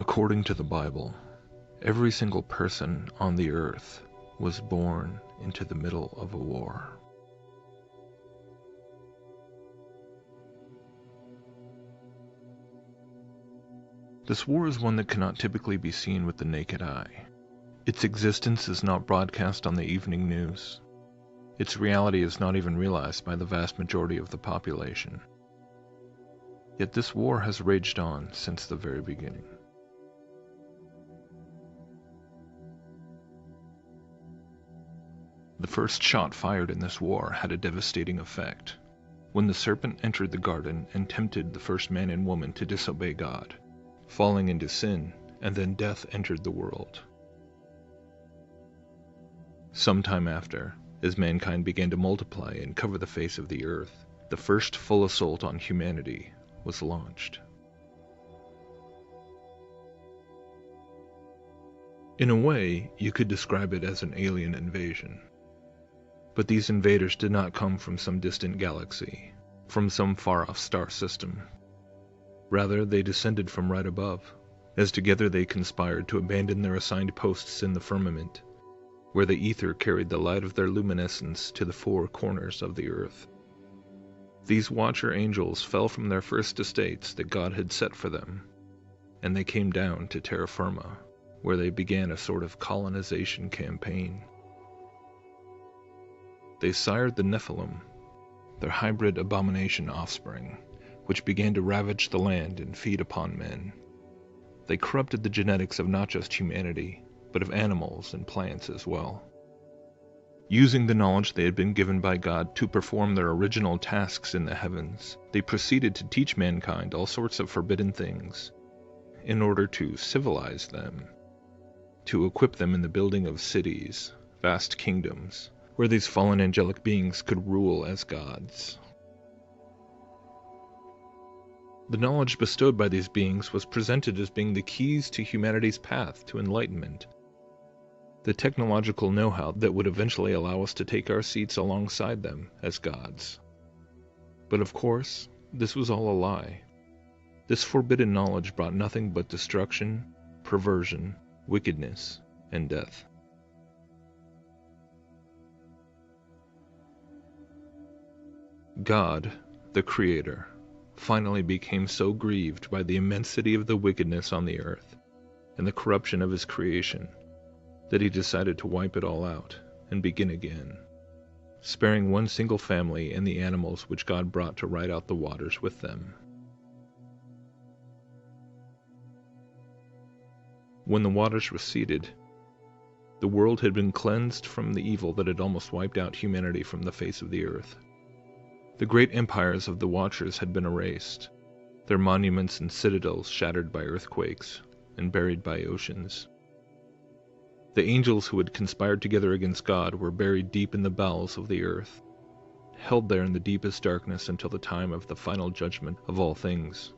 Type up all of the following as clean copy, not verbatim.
According to the Bible, every single person on the earth was born into the middle of a war. This war is one that cannot typically be seen with the naked eye. Its existence is not broadcast on the evening news. Its reality is not even realized by the vast majority of the population. Yet this war has raged on since the very beginning. The first shot fired in this war had a devastating effect, when the serpent entered the garden and tempted the first man and woman to disobey God, falling into sin, and then death entered the world. Sometime after, as mankind began to multiply and cover the face of the earth, the first full assault on humanity was launched. In a way, you could describe it as an alien invasion. But these invaders did not come from some distant galaxy, from some far-off star system. Rather, they descended from right above, as together they conspired to abandon their assigned posts in the firmament, where the ether carried the light of their luminescence to the four corners of the earth. These watcher angels fell from their first estates that God had set for them, and they came down to terra firma, where they began a sort of colonization campaign. They sired the Nephilim, their hybrid abomination offspring, which began to ravage the land and feed upon men. They corrupted the genetics of not just humanity, but of animals and plants as well. Using the knowledge they had been given by God to perform their original tasks in the heavens, they proceeded to teach mankind all sorts of forbidden things, in order to civilize them, to equip them in the building of cities, vast kingdoms, where these fallen angelic beings could rule as gods. The knowledge bestowed by these beings was presented as being the keys to humanity's path to enlightenment, the technological know-how that would eventually allow us to take our seats alongside them as gods. But of course, this was all a lie. This forbidden knowledge brought nothing but destruction, perversion, wickedness, and death. God, the Creator, finally became so grieved by the immensity of the wickedness on the earth and the corruption of his creation that he decided to wipe it all out and begin again, sparing one single family and the animals which God brought to ride out the waters with them. When the waters receded, the world had been cleansed from the evil that had almost wiped out humanity from the face of the earth. The great empires of the Watchers had been erased, their monuments and citadels shattered by earthquakes and buried by oceans. The angels who had conspired together against God were buried deep in the bowels of the earth, held there in the deepest darkness until the time of the final judgment of all things.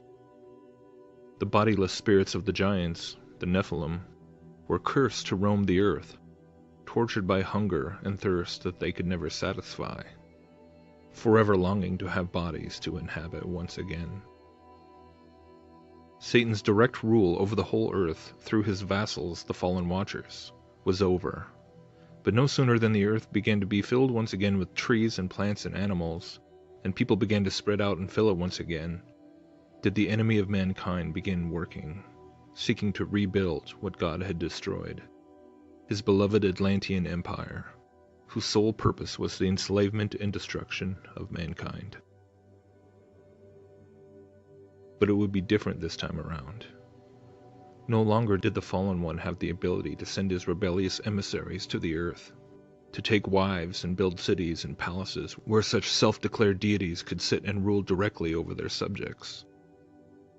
The bodiless spirits of the giants, the Nephilim, were cursed to roam the earth, tortured by hunger and thirst that they could never satisfy, forever longing to have bodies to inhabit once again. Satan's direct rule over the whole earth through his vassals, the fallen Watchers, was over. But no sooner than the earth began to be filled once again with trees and plants and animals, and people began to spread out and fill it once again, did the enemy of mankind begin working, seeking to rebuild what God had destroyed, his beloved Atlantean Empire, whose sole purpose was the enslavement and destruction of mankind. But it would be different this time around. No longer did the Fallen One have the ability to send his rebellious emissaries to the earth, to take wives and build cities and palaces where such self-declared deities could sit and rule directly over their subjects.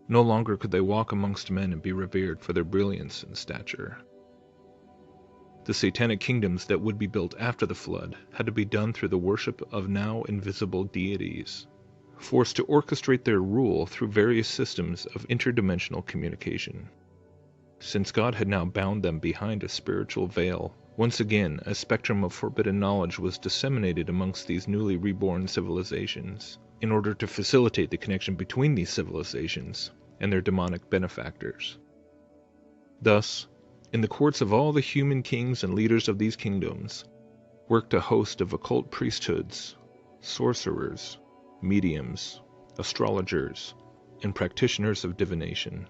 No longer could they walk amongst men and be revered for their brilliance and stature. The satanic kingdoms that would be built after the flood had to be done through the worship of now invisible deities, forced to orchestrate their rule through various systems of interdimensional communication. Since God had now bound them behind a spiritual veil, once again a spectrum of forbidden knowledge was disseminated amongst these newly reborn civilizations, in order to facilitate the connection between these civilizations and their demonic benefactors. Thus, in the courts of all the human kings and leaders of these kingdoms, worked a host of occult priesthoods, sorcerers, mediums, astrologers, and practitioners of divination.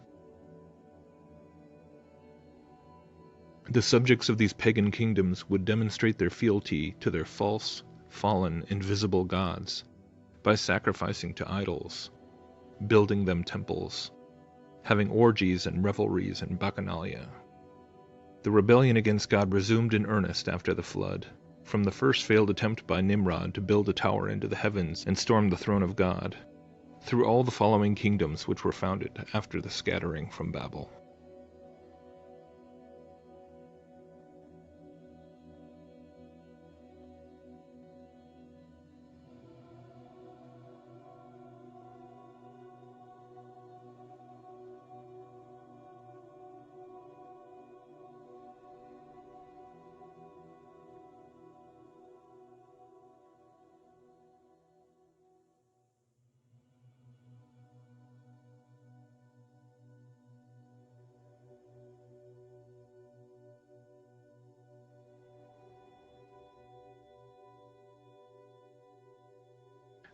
The subjects of these pagan kingdoms would demonstrate their fealty to their false, fallen, invisible gods by sacrificing to idols, building them temples, having orgies and revelries and bacchanalia. The rebellion against God resumed in earnest after the flood, from the first failed attempt by Nimrod to build a tower into the heavens and storm the throne of God, through all the following kingdoms which were founded after the scattering from Babel.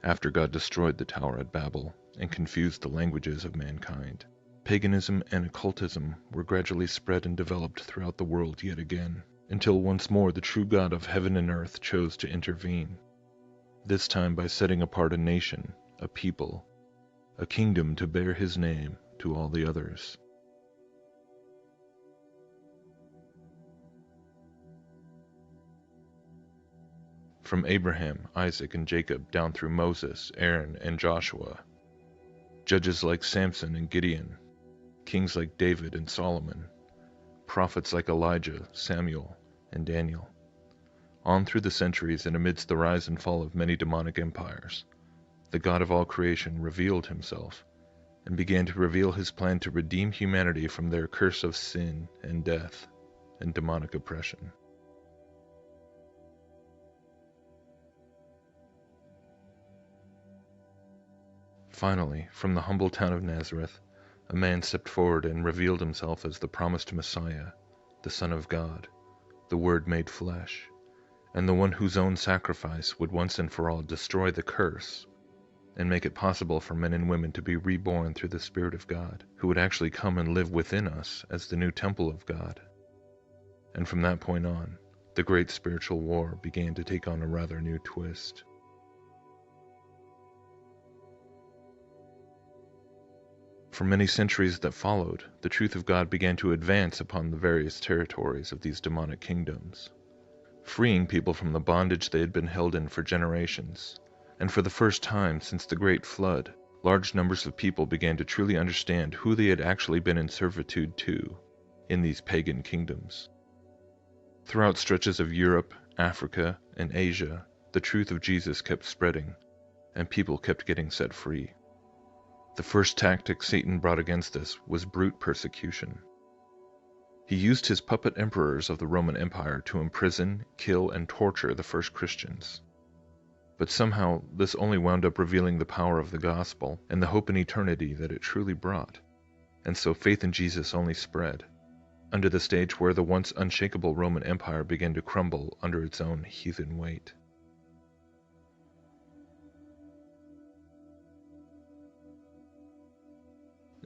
After God destroyed the tower at Babel and confused the languages of mankind, paganism and occultism were gradually spread and developed throughout the world yet again, until once more the true God of heaven and earth chose to intervene, this time by setting apart a nation, a people, a kingdom to bear his name to all the others. From Abraham, Isaac, and Jacob down through Moses, Aaron, and Joshua, judges like Samson and Gideon, kings like David and Solomon, prophets like Elijah, Samuel, and Daniel. On through the centuries and amidst the rise and fall of many demonic empires, the God of all creation revealed himself and began to reveal his plan to redeem humanity from their curse of sin and death and demonic oppression. Finally, from the humble town of Nazareth, a man stepped forward and revealed himself as the promised Messiah, the Son of God, the Word made flesh, and the one whose own sacrifice would once and for all destroy the curse and make it possible for men and women to be reborn through the Spirit of God, who would actually come and live within us as the new temple of God. And from that point on, the great spiritual war began to take on a rather new twist. For many centuries that followed, the truth of God began to advance upon the various territories of these demonic kingdoms, freeing people from the bondage they had been held in for generations. And for the first time since the Great Flood, large numbers of people began to truly understand who they had actually been in servitude to in these pagan kingdoms. Throughout stretches of Europe, Africa, and Asia, the truth of Jesus kept spreading, and people kept getting set free. The first tactic Satan brought against us was brute persecution. He used his puppet emperors of the Roman Empire to imprison, kill, and torture the first Christians. But somehow this only wound up revealing the power of the gospel and the hope in eternity that it truly brought, and so faith in Jesus only spread, under the stage where the once unshakable Roman Empire began to crumble under its own heathen weight.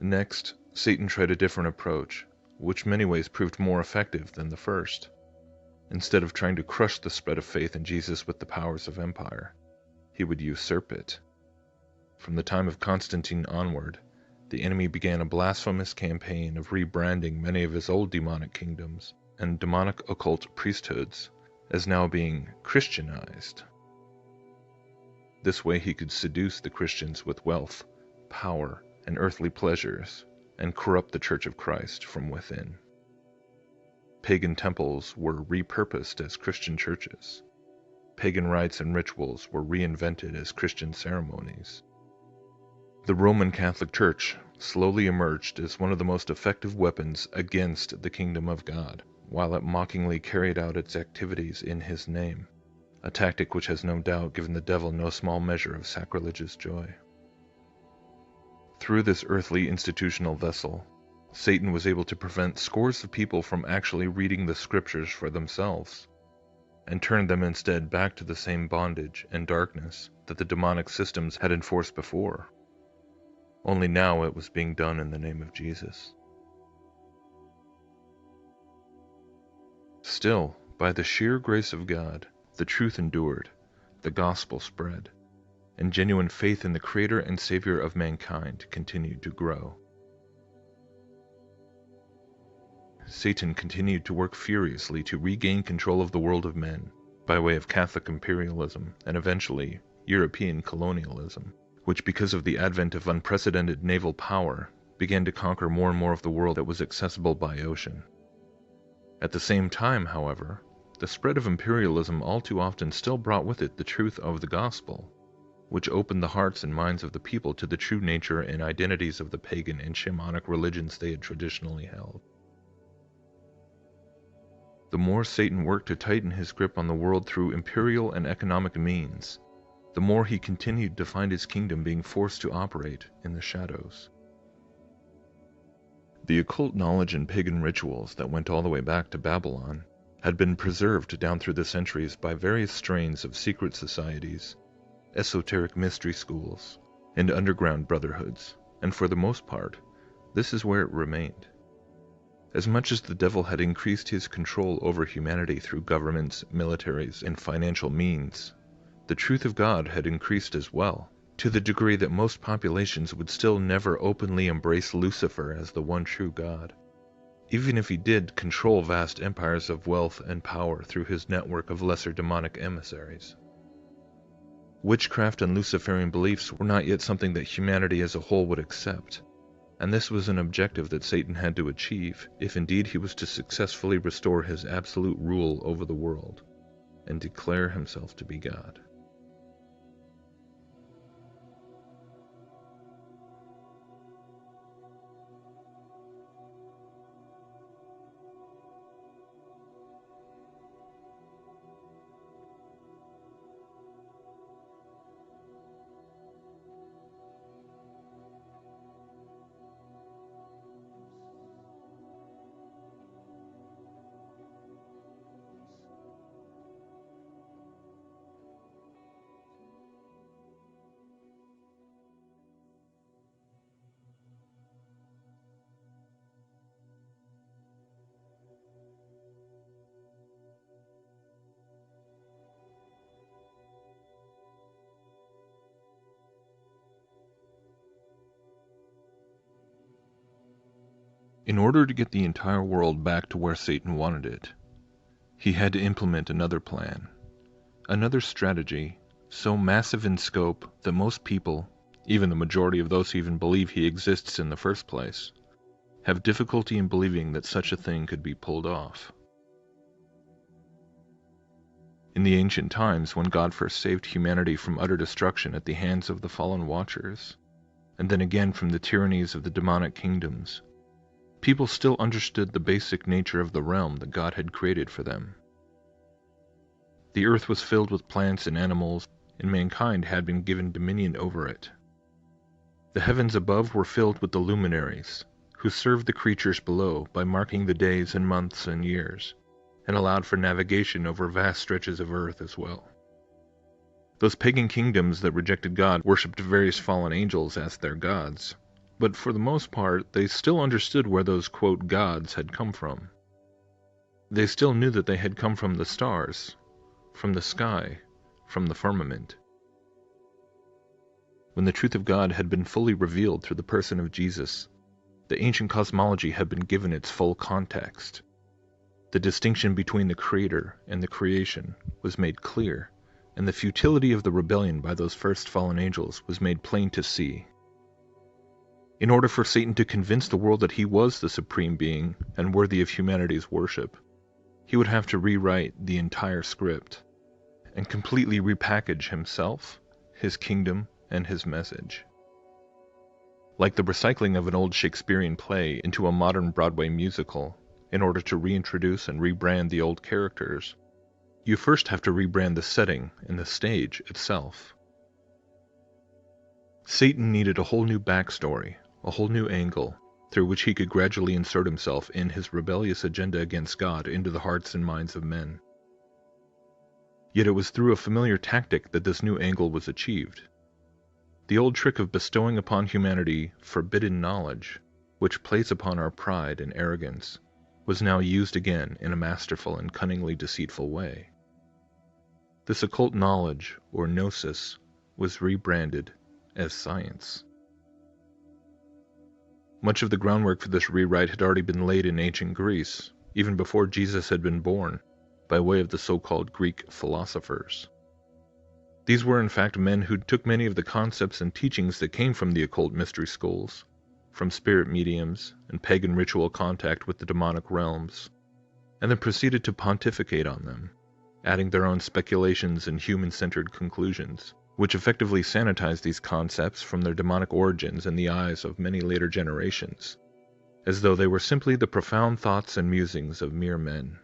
Next, Satan tried a different approach, which in many ways proved more effective than the first. Instead of trying to crush the spread of faith in Jesus with the powers of empire, he would usurp it. From the time of Constantine onward, the enemy began a blasphemous campaign of rebranding many of his old demonic kingdoms and demonic occult priesthoods as now being Christianized. This way he could seduce the Christians with wealth, power, and earthly pleasures, and corrupt the Church of Christ from within. Pagan temples were repurposed as Christian churches. Pagan rites and rituals were reinvented as Christian ceremonies. The Roman Catholic Church slowly emerged as one of the most effective weapons against the kingdom of God, while it mockingly carried out its activities in his name, a tactic which has no doubt given the devil no small measure of sacrilegious joy. Through this earthly institutional vessel, Satan was able to prevent scores of people from actually reading the scriptures for themselves, and turned them instead back to the same bondage and darkness that the demonic systems had enforced before. Only now it was being done in the name of Jesus. Still, by the sheer grace of God, the truth endured, the gospel spread, and genuine faith in the Creator and Savior of mankind continued to grow. Satan continued to work furiously to regain control of the world of men by way of Catholic imperialism and eventually European colonialism, which because of the advent of unprecedented naval power began to conquer more and more of the world that was accessible by ocean. At the same time, however, the spread of imperialism all too often still brought with it the truth of the gospel, which opened the hearts and minds of the people to the true nature and identities of the pagan and shamanic religions they had traditionally held. The more Satan worked to tighten his grip on the world through imperial and economic means, the more he continued to find his kingdom being forced to operate in the shadows. The occult knowledge and pagan rituals that went all the way back to Babylon had been preserved down through the centuries by various strains of secret societies, esoteric mystery schools, and underground brotherhoods, and for the most part, this is where it remained. As much as the devil had increased his control over humanity through governments, militaries, and financial means, the truth of God had increased as well, to the degree that most populations would still never openly embrace Lucifer as the one true God, even if he did control vast empires of wealth and power through his network of lesser demonic emissaries. Witchcraft and Luciferian beliefs were not yet something that humanity as a whole would accept, and this was an objective that Satan had to achieve if indeed he was to successfully restore his absolute rule over the world and declare himself to be God. In order to get the entire world back to where Satan wanted it, he had to implement another plan, another strategy so massive in scope that most people, even the majority of those who even believe he exists in the first place, have difficulty in believing that such a thing could be pulled off. In the ancient times, when God first saved humanity from utter destruction at the hands of the fallen Watchers, and then again from the tyrannies of the demonic kingdoms, people still understood the basic nature of the realm that God had created for them. The earth was filled with plants and animals, and mankind had been given dominion over it. The heavens above were filled with the luminaries, who served the creatures below by marking the days and months and years, and allowed for navigation over vast stretches of earth as well. Those pagan kingdoms that rejected God worshipped various fallen angels as their gods, but for the most part, they still understood where those, quote, gods had come from. They still knew that they had come from the stars, from the sky, from the firmament. When the truth of God had been fully revealed through the person of Jesus, the ancient cosmology had been given its full context. The distinction between the Creator and the creation was made clear, and the futility of the rebellion by those first fallen angels was made plain to see. In order for Satan to convince the world that he was the supreme being and worthy of humanity's worship, he would have to rewrite the entire script and completely repackage himself, his kingdom, and his message. Like the recycling of an old Shakespearean play into a modern Broadway musical, in order to reintroduce and rebrand the old characters, you first have to rebrand the setting and the stage itself. Satan needed a whole new backstory, a whole new angle, through which he could gradually insert himself in his rebellious agenda against God into the hearts and minds of men. Yet it was through a familiar tactic that this new angle was achieved. The old trick of bestowing upon humanity forbidden knowledge, which plays upon our pride and arrogance, was now used again in a masterful and cunningly deceitful way. This occult knowledge, or gnosis, was rebranded as science. Much of the groundwork for this rewrite had already been laid in ancient Greece, even before Jesus had been born, by way of the so-called Greek philosophers. These were in fact men who took many of the concepts and teachings that came from the occult mystery schools, from spirit mediums and pagan ritual contact with the demonic realms, and then proceeded to pontificate on them, adding their own speculations and human-centered conclusions, which effectively sanitized these concepts from their demonic origins in the eyes of many later generations, as though they were simply the profound thoughts and musings of mere men.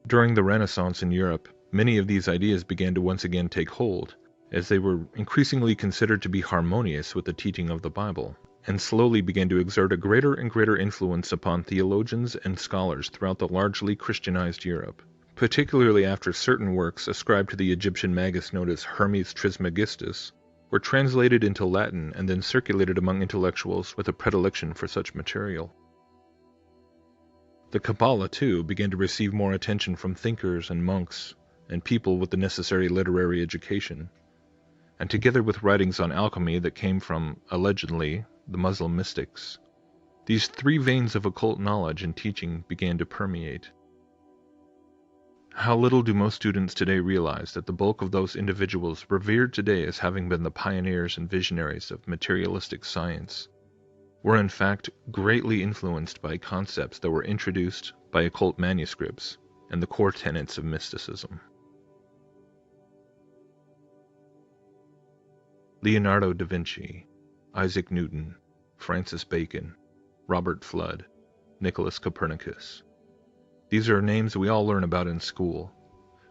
During the Renaissance in Europe, many of these ideas began to once again take hold, as they were increasingly considered to be harmonious with the teaching of the Bible, and slowly began to exert a greater and greater influence upon theologians and scholars throughout the largely Christianized Europe, particularly after certain works ascribed to the Egyptian magus known as Hermes Trismegistus were translated into Latin and then circulated among intellectuals with a predilection for such material. The Kabbalah, too, began to receive more attention from thinkers and monks and people with the necessary literary education, and together with writings on alchemy that came from, allegedly, the Muslim mystics, these three veins of occult knowledge and teaching began to permeate. How little do most students today realize that the bulk of those individuals revered today as having been the pioneers and visionaries of materialistic science were in fact greatly influenced by concepts that were introduced by occult manuscripts and the core tenets of mysticism. Leonardo da Vinci, Isaac Newton, Francis Bacon, Robert Fludd, Nicholas Copernicus. These are names we all learn about in school,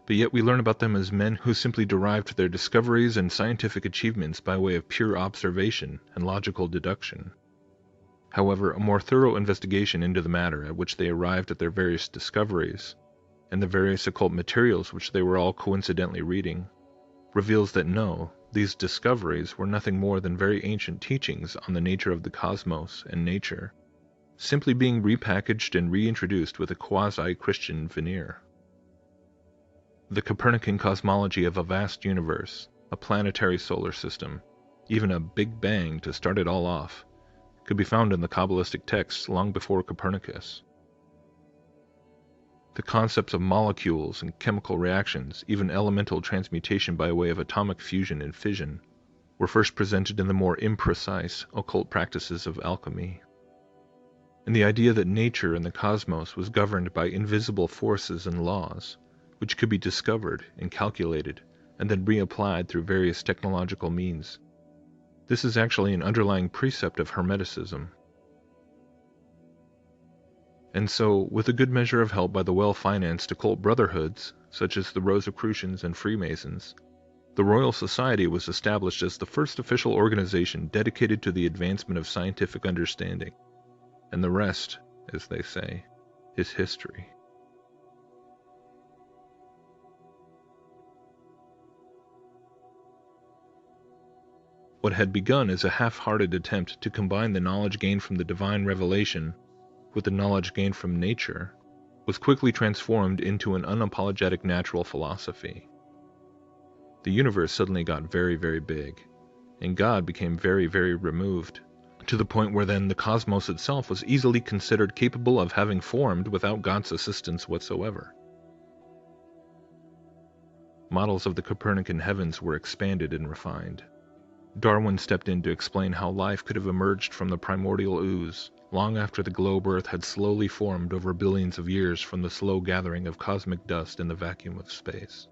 but yet we learn about them as men who simply derived their discoveries and scientific achievements by way of pure observation and logical deduction. However, a more thorough investigation into the matter at which they arrived at their various discoveries, and the various occult materials which they were all coincidentally reading, reveals that no, these discoveries were nothing more than very ancient teachings on the nature of the cosmos and nature, simply being repackaged and reintroduced with a quasi-Christian veneer. The Copernican cosmology of a vast universe, a planetary solar system, even a Big Bang to start it all off, could be found in the Kabbalistic texts long before Copernicus. The concepts of molecules and chemical reactions, even elemental transmutation by way of atomic fusion and fission, were first presented in the more imprecise occult practices of alchemy. And the idea that nature and the cosmos was governed by invisible forces and laws, which could be discovered and calculated and then reapplied through various technological means. This is actually an underlying precept of Hermeticism. And so, with a good measure of help by the well-financed occult brotherhoods, such as the Rosicrucians and Freemasons, the Royal Society was established as the first official organization dedicated to the advancement of scientific understanding, and the rest, as they say, is history. What had begun as a half-hearted attempt to combine the knowledge gained from the divine revelation with the knowledge gained from nature was quickly transformed into an unapologetic natural philosophy. The universe suddenly got very, very big, and God became very, very removed, to the point where then the cosmos itself was easily considered capable of having formed without God's assistance whatsoever. Models of the Copernican heavens were expanded and refined. Darwin stepped in to explain how life could have emerged from the primordial ooze, long after the globe Earth had slowly formed over billions of years from the slow gathering of cosmic dust in the vacuum of space.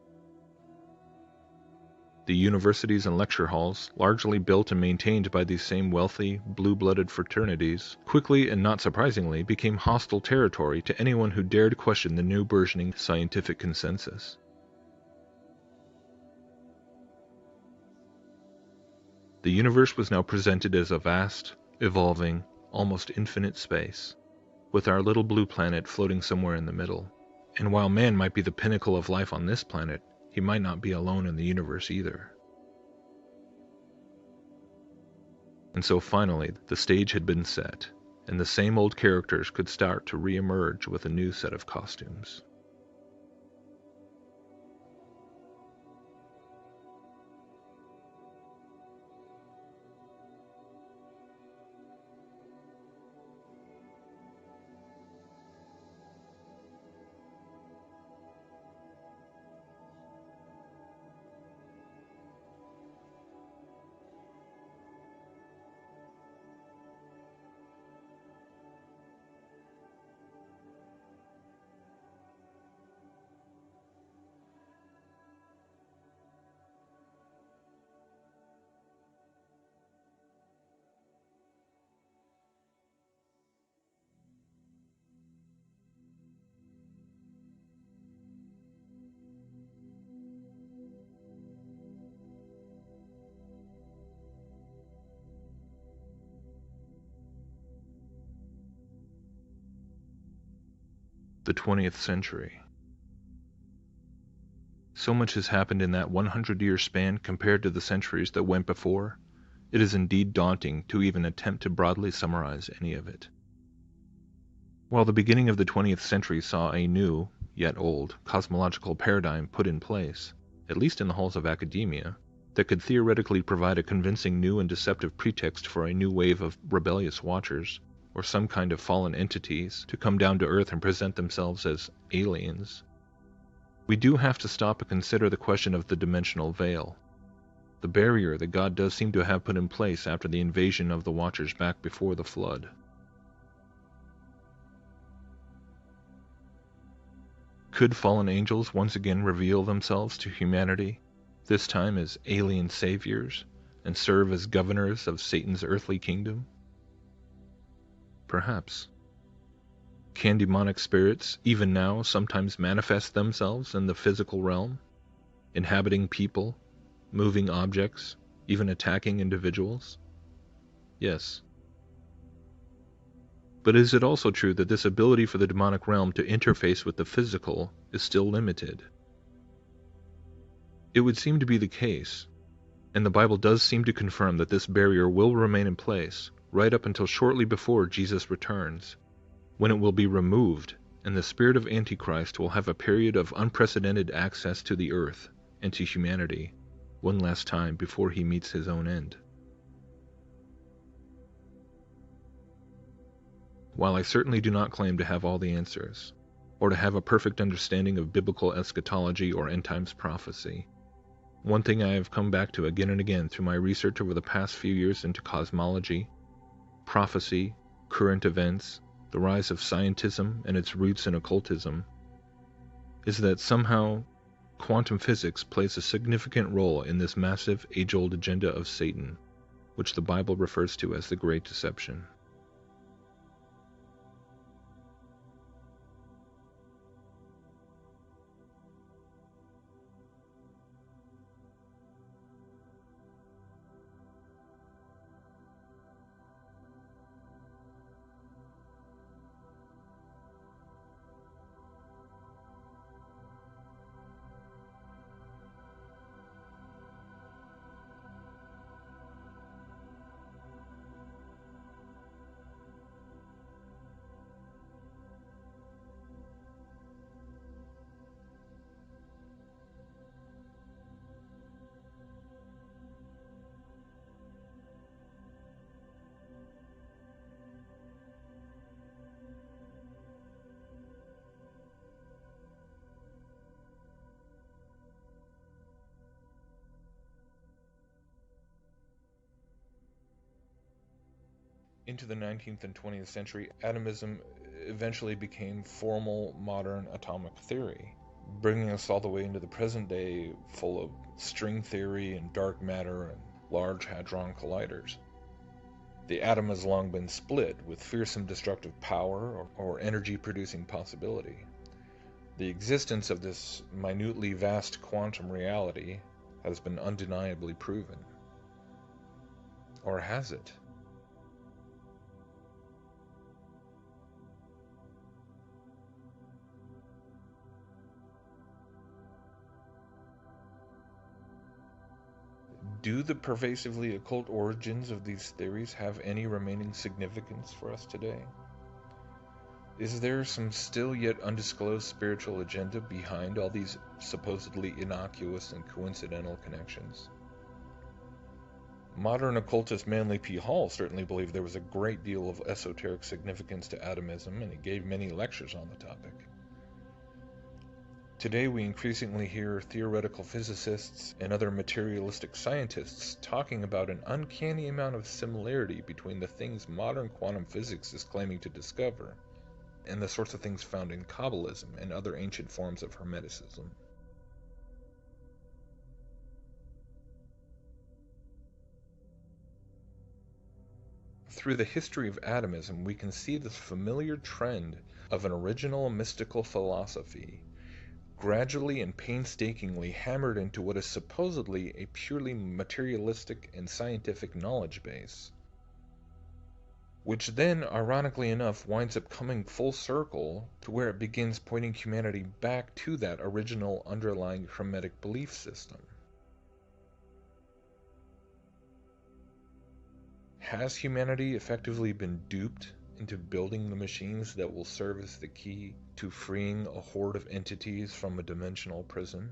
The universities and lecture halls, largely built and maintained by these same wealthy, blue-blooded fraternities, quickly and not surprisingly became hostile territory to anyone who dared question the new burgeoning scientific consensus. The universe was now presented as a vast, evolving, almost infinite space, with our little blue planet floating somewhere in the middle. And while man might be the pinnacle of life on this planet, he might not be alone in the universe either. And so finally, the stage had been set, and the same old characters could start to re-emerge with a new set of costumes. The 20th century. So much has happened in that 100-year span compared to the centuries that went before. It is indeed daunting to even attempt to broadly summarize any of it. While the beginning of the 20th century saw a new, yet old, cosmological paradigm put in place, at least in the halls of academia, that could theoretically provide a convincing new and deceptive pretext for a new wave of rebellious watchers, or some kind of fallen entities, to come down to Earth and present themselves as aliens, we do have to stop and consider the question of the dimensional veil, the barrier that God does seem to have put in place after the invasion of the Watchers back before the flood. Could fallen angels once again reveal themselves to humanity, this time as alien saviors, and serve as governors of Satan's earthly kingdom? Perhaps. Can demonic spirits, even now, sometimes manifest themselves in the physical realm, inhabiting people, moving objects, even attacking individuals? Yes. But is it also true that this ability for the demonic realm to interface with the physical is still limited? It would seem to be the case, and the Bible does seem to confirm that this barrier will remain in place right up until shortly before Jesus returns, when it will be removed and the spirit of Antichrist will have a period of unprecedented access to the earth and to humanity one last time before he meets his own end. While I certainly do not claim to have all the answers, or to have a perfect understanding of biblical eschatology or end times prophecy, one thing I have come back to again and again through my research over the past few years into cosmology, prophecy, current events, the rise of scientism and its roots in occultism, is that somehow quantum physics plays a significant role in this massive age-old agenda of Satan, which the Bible refers to as the Great Deception. Into the 19th and 20th century, atomism eventually became formal modern atomic theory, bringing us all the way into the present day full of string theory and dark matter and large hadron colliders. The atom has long been split with fearsome destructive power or energy-producing possibility. The existence of this minutely vast quantum reality has been undeniably proven. Or has it? Do the pervasively occult origins of these theories have any remaining significance for us today? Is there some still yet undisclosed spiritual agenda behind all these supposedly innocuous and coincidental connections? Modern occultist Manly P. Hall certainly believed there was a great deal of esoteric significance to atomism, and he gave many lectures on the topic. Today we increasingly hear theoretical physicists and other materialistic scientists talking about an uncanny amount of similarity between the things modern quantum physics is claiming to discover and the sorts of things found in Kabbalism and other ancient forms of Hermeticism. Through the history of atomism, we can see this familiar trend of an original mystical philosophy gradually and painstakingly hammered into what is supposedly a purely materialistic and scientific knowledge base, which then, ironically enough, winds up coming full circle to where it begins pointing humanity back to that original underlying Hermetic belief system. Has humanity effectively been duped into building the machines that will serve as the key to freeing a horde of entities from a dimensional prison?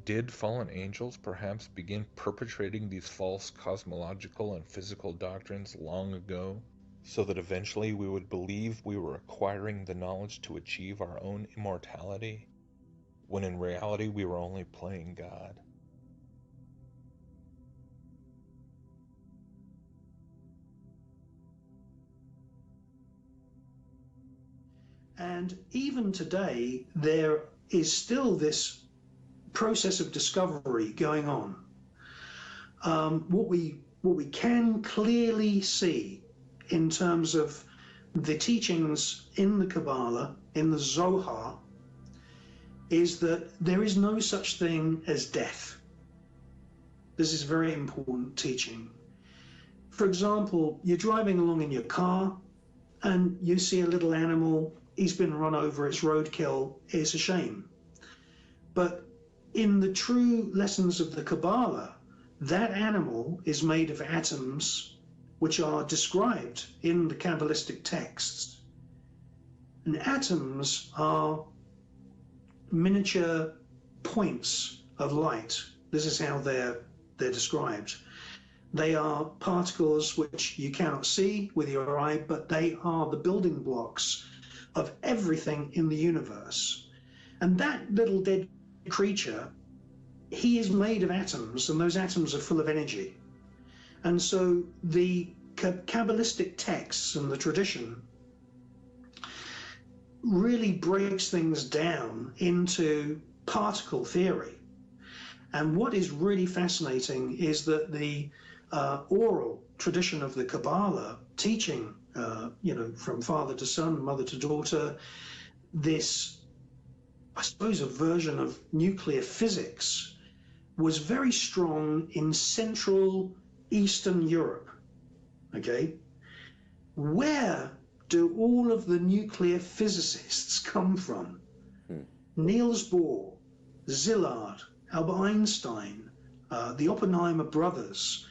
Did fallen angels perhaps begin perpetrating these false cosmological and physical doctrines long ago, so that eventually we would believe we were acquiring the knowledge to achieve our own immortality, when in reality we were only playing God? And even today, there is still this process of discovery going on. What we can clearly see in terms of the teachings in the Kabbalah, in the Zohar, is that there is no such thing as death. This is a very important teaching. For example, you're driving along in your car and you see a little animal, he's been run over, it's roadkill, it's a shame. But in the true lessons of the Kabbalah, that animal is made of atoms which are described in the Kabbalistic texts. And atoms are miniature points of light. This is how they're described. They are particles which you cannot see with your eye, but they are the building blocks of everything in the universe. And that little dead creature, he is made of atoms, and those atoms are full of energy. And so the Kabbalistic texts and the tradition really breaks things down into particle theory. And what is really fascinating is that the oral tradition of the Kabbalah, teaching, from father to son, mother to daughter, this, I suppose, a version of nuclear physics, was very strong in Central Eastern Europe. Okay? Where do all of the nuclear physicists come from? Niels Bohr, Szilard, Albert Einstein, the Oppenheimer brothers,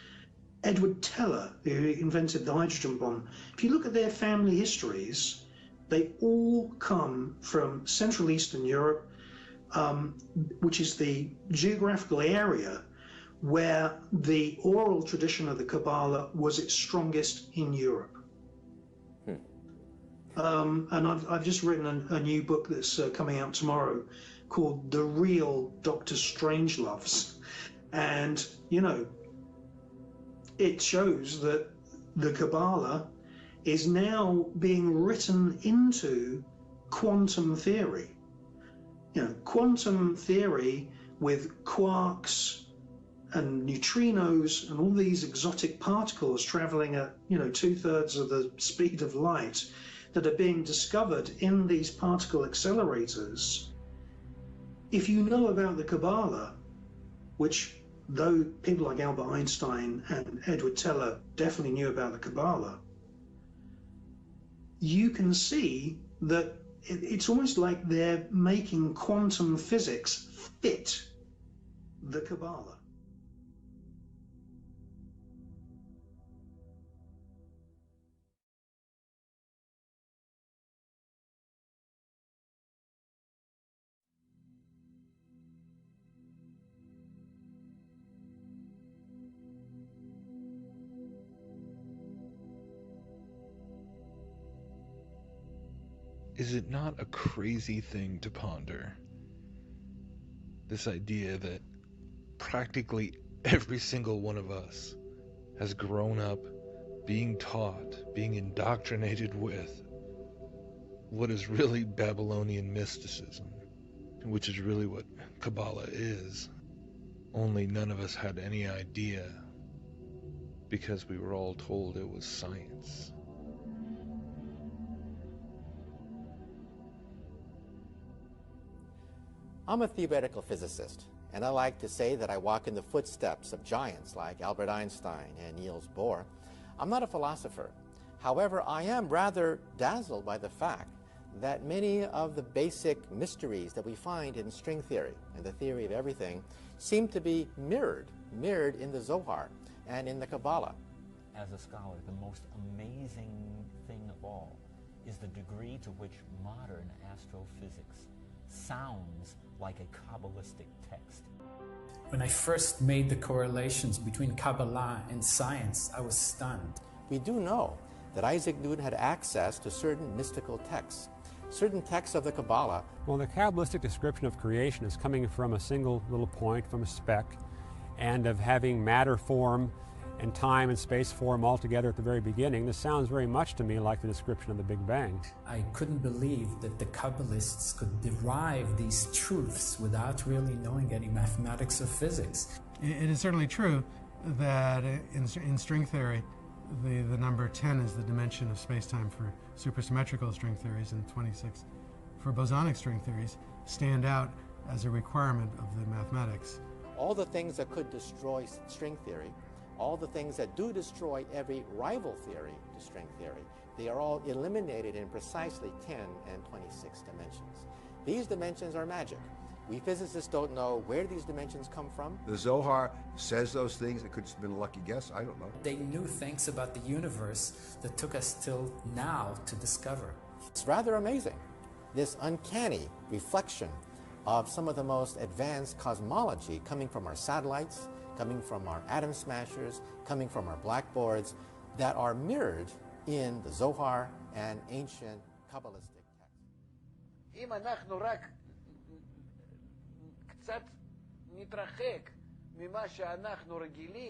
Edward Teller, who invented the hydrogen bomb. If you look at their family histories, they all come from Central Eastern Europe, which is the geographical area where the oral tradition of the Kabbalah was its strongest in Europe. And I've just written a new book that's coming out tomorrow called The Real Dr. Strangeloves. And, it shows that the Kabbalah is now being written into quantum theory. Quantum theory with quarks and neutrinos and all these exotic particles traveling at, 2/3 of the speed of light that are being discovered in these particle accelerators. If you know about the Kabbalah, which though people like Albert Einstein and Edward Teller definitely knew about the Kabbalah, you can see that it's almost like they're making quantum physics fit the Kabbalah. Is it not a crazy thing to ponder? This idea that practically every single one of us has grown up being taught, being indoctrinated with what is really Babylonian mysticism, which is really what Kabbalah is. Only none of us had any idea because we were all told it was science. I'm a theoretical physicist, and I like to say that I walk in the footsteps of giants like Albert Einstein and Niels Bohr. I'm not a philosopher. However, I am rather dazzled by the fact that many of the basic mysteries that we find in string theory and the theory of everything seem to be mirrored in the Zohar and in the Kabbalah. As a scholar, the most amazing thing of all is the degree to which modern astrophysics sounds like a Kabbalistic text. When I first made the correlations between Kabbalah and science, I was stunned. We do know that Isaac Newton had access to certain mystical texts, certain texts of the Kabbalah. Well, the Kabbalistic description of creation is coming from a single little point, from a speck, and of having matter form and time and space form all together at the very beginning. This sounds very much to me like the description of the Big Bang. I couldn't believe that the Kabbalists could derive these truths without really knowing any mathematics or physics. It is certainly true that in string theory, the number 10 is the dimension of space-time for supersymmetrical string theories, and 26 for bosonic string theories stand out as a requirement of the mathematics. All the things that could destroy string theory, all the things that do destroy every rival theory to string theory, they are all eliminated in precisely 10 and 26 dimensions. These dimensions are magic. We physicists don't know where these dimensions come from. The Zohar says those things. It could have been a lucky guess. I don't know. They knew things about the universe that took us till now to discover. It's rather amazing, this uncanny reflection of some of the most advanced cosmology coming from our satellites, coming from our atom smashers, coming from our blackboards, that are mirrored in the Zohar and ancient Kabbalistic texts.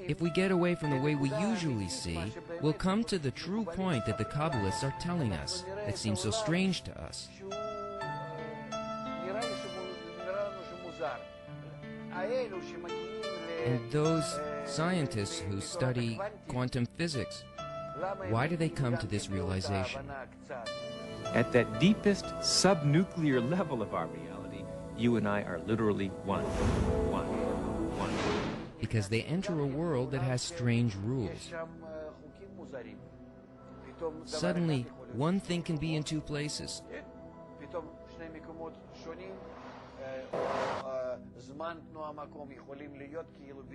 If we get away from the way we usually see, we'll come to the true point that the Kabbalists are telling us, that seems so strange to us. And those scientists who study quantum physics, why do they come to this realization? At that deepest subnuclear level of our reality, you and I are literally one. Because they enter a world that has strange rules. Suddenly, one thing can be in two places.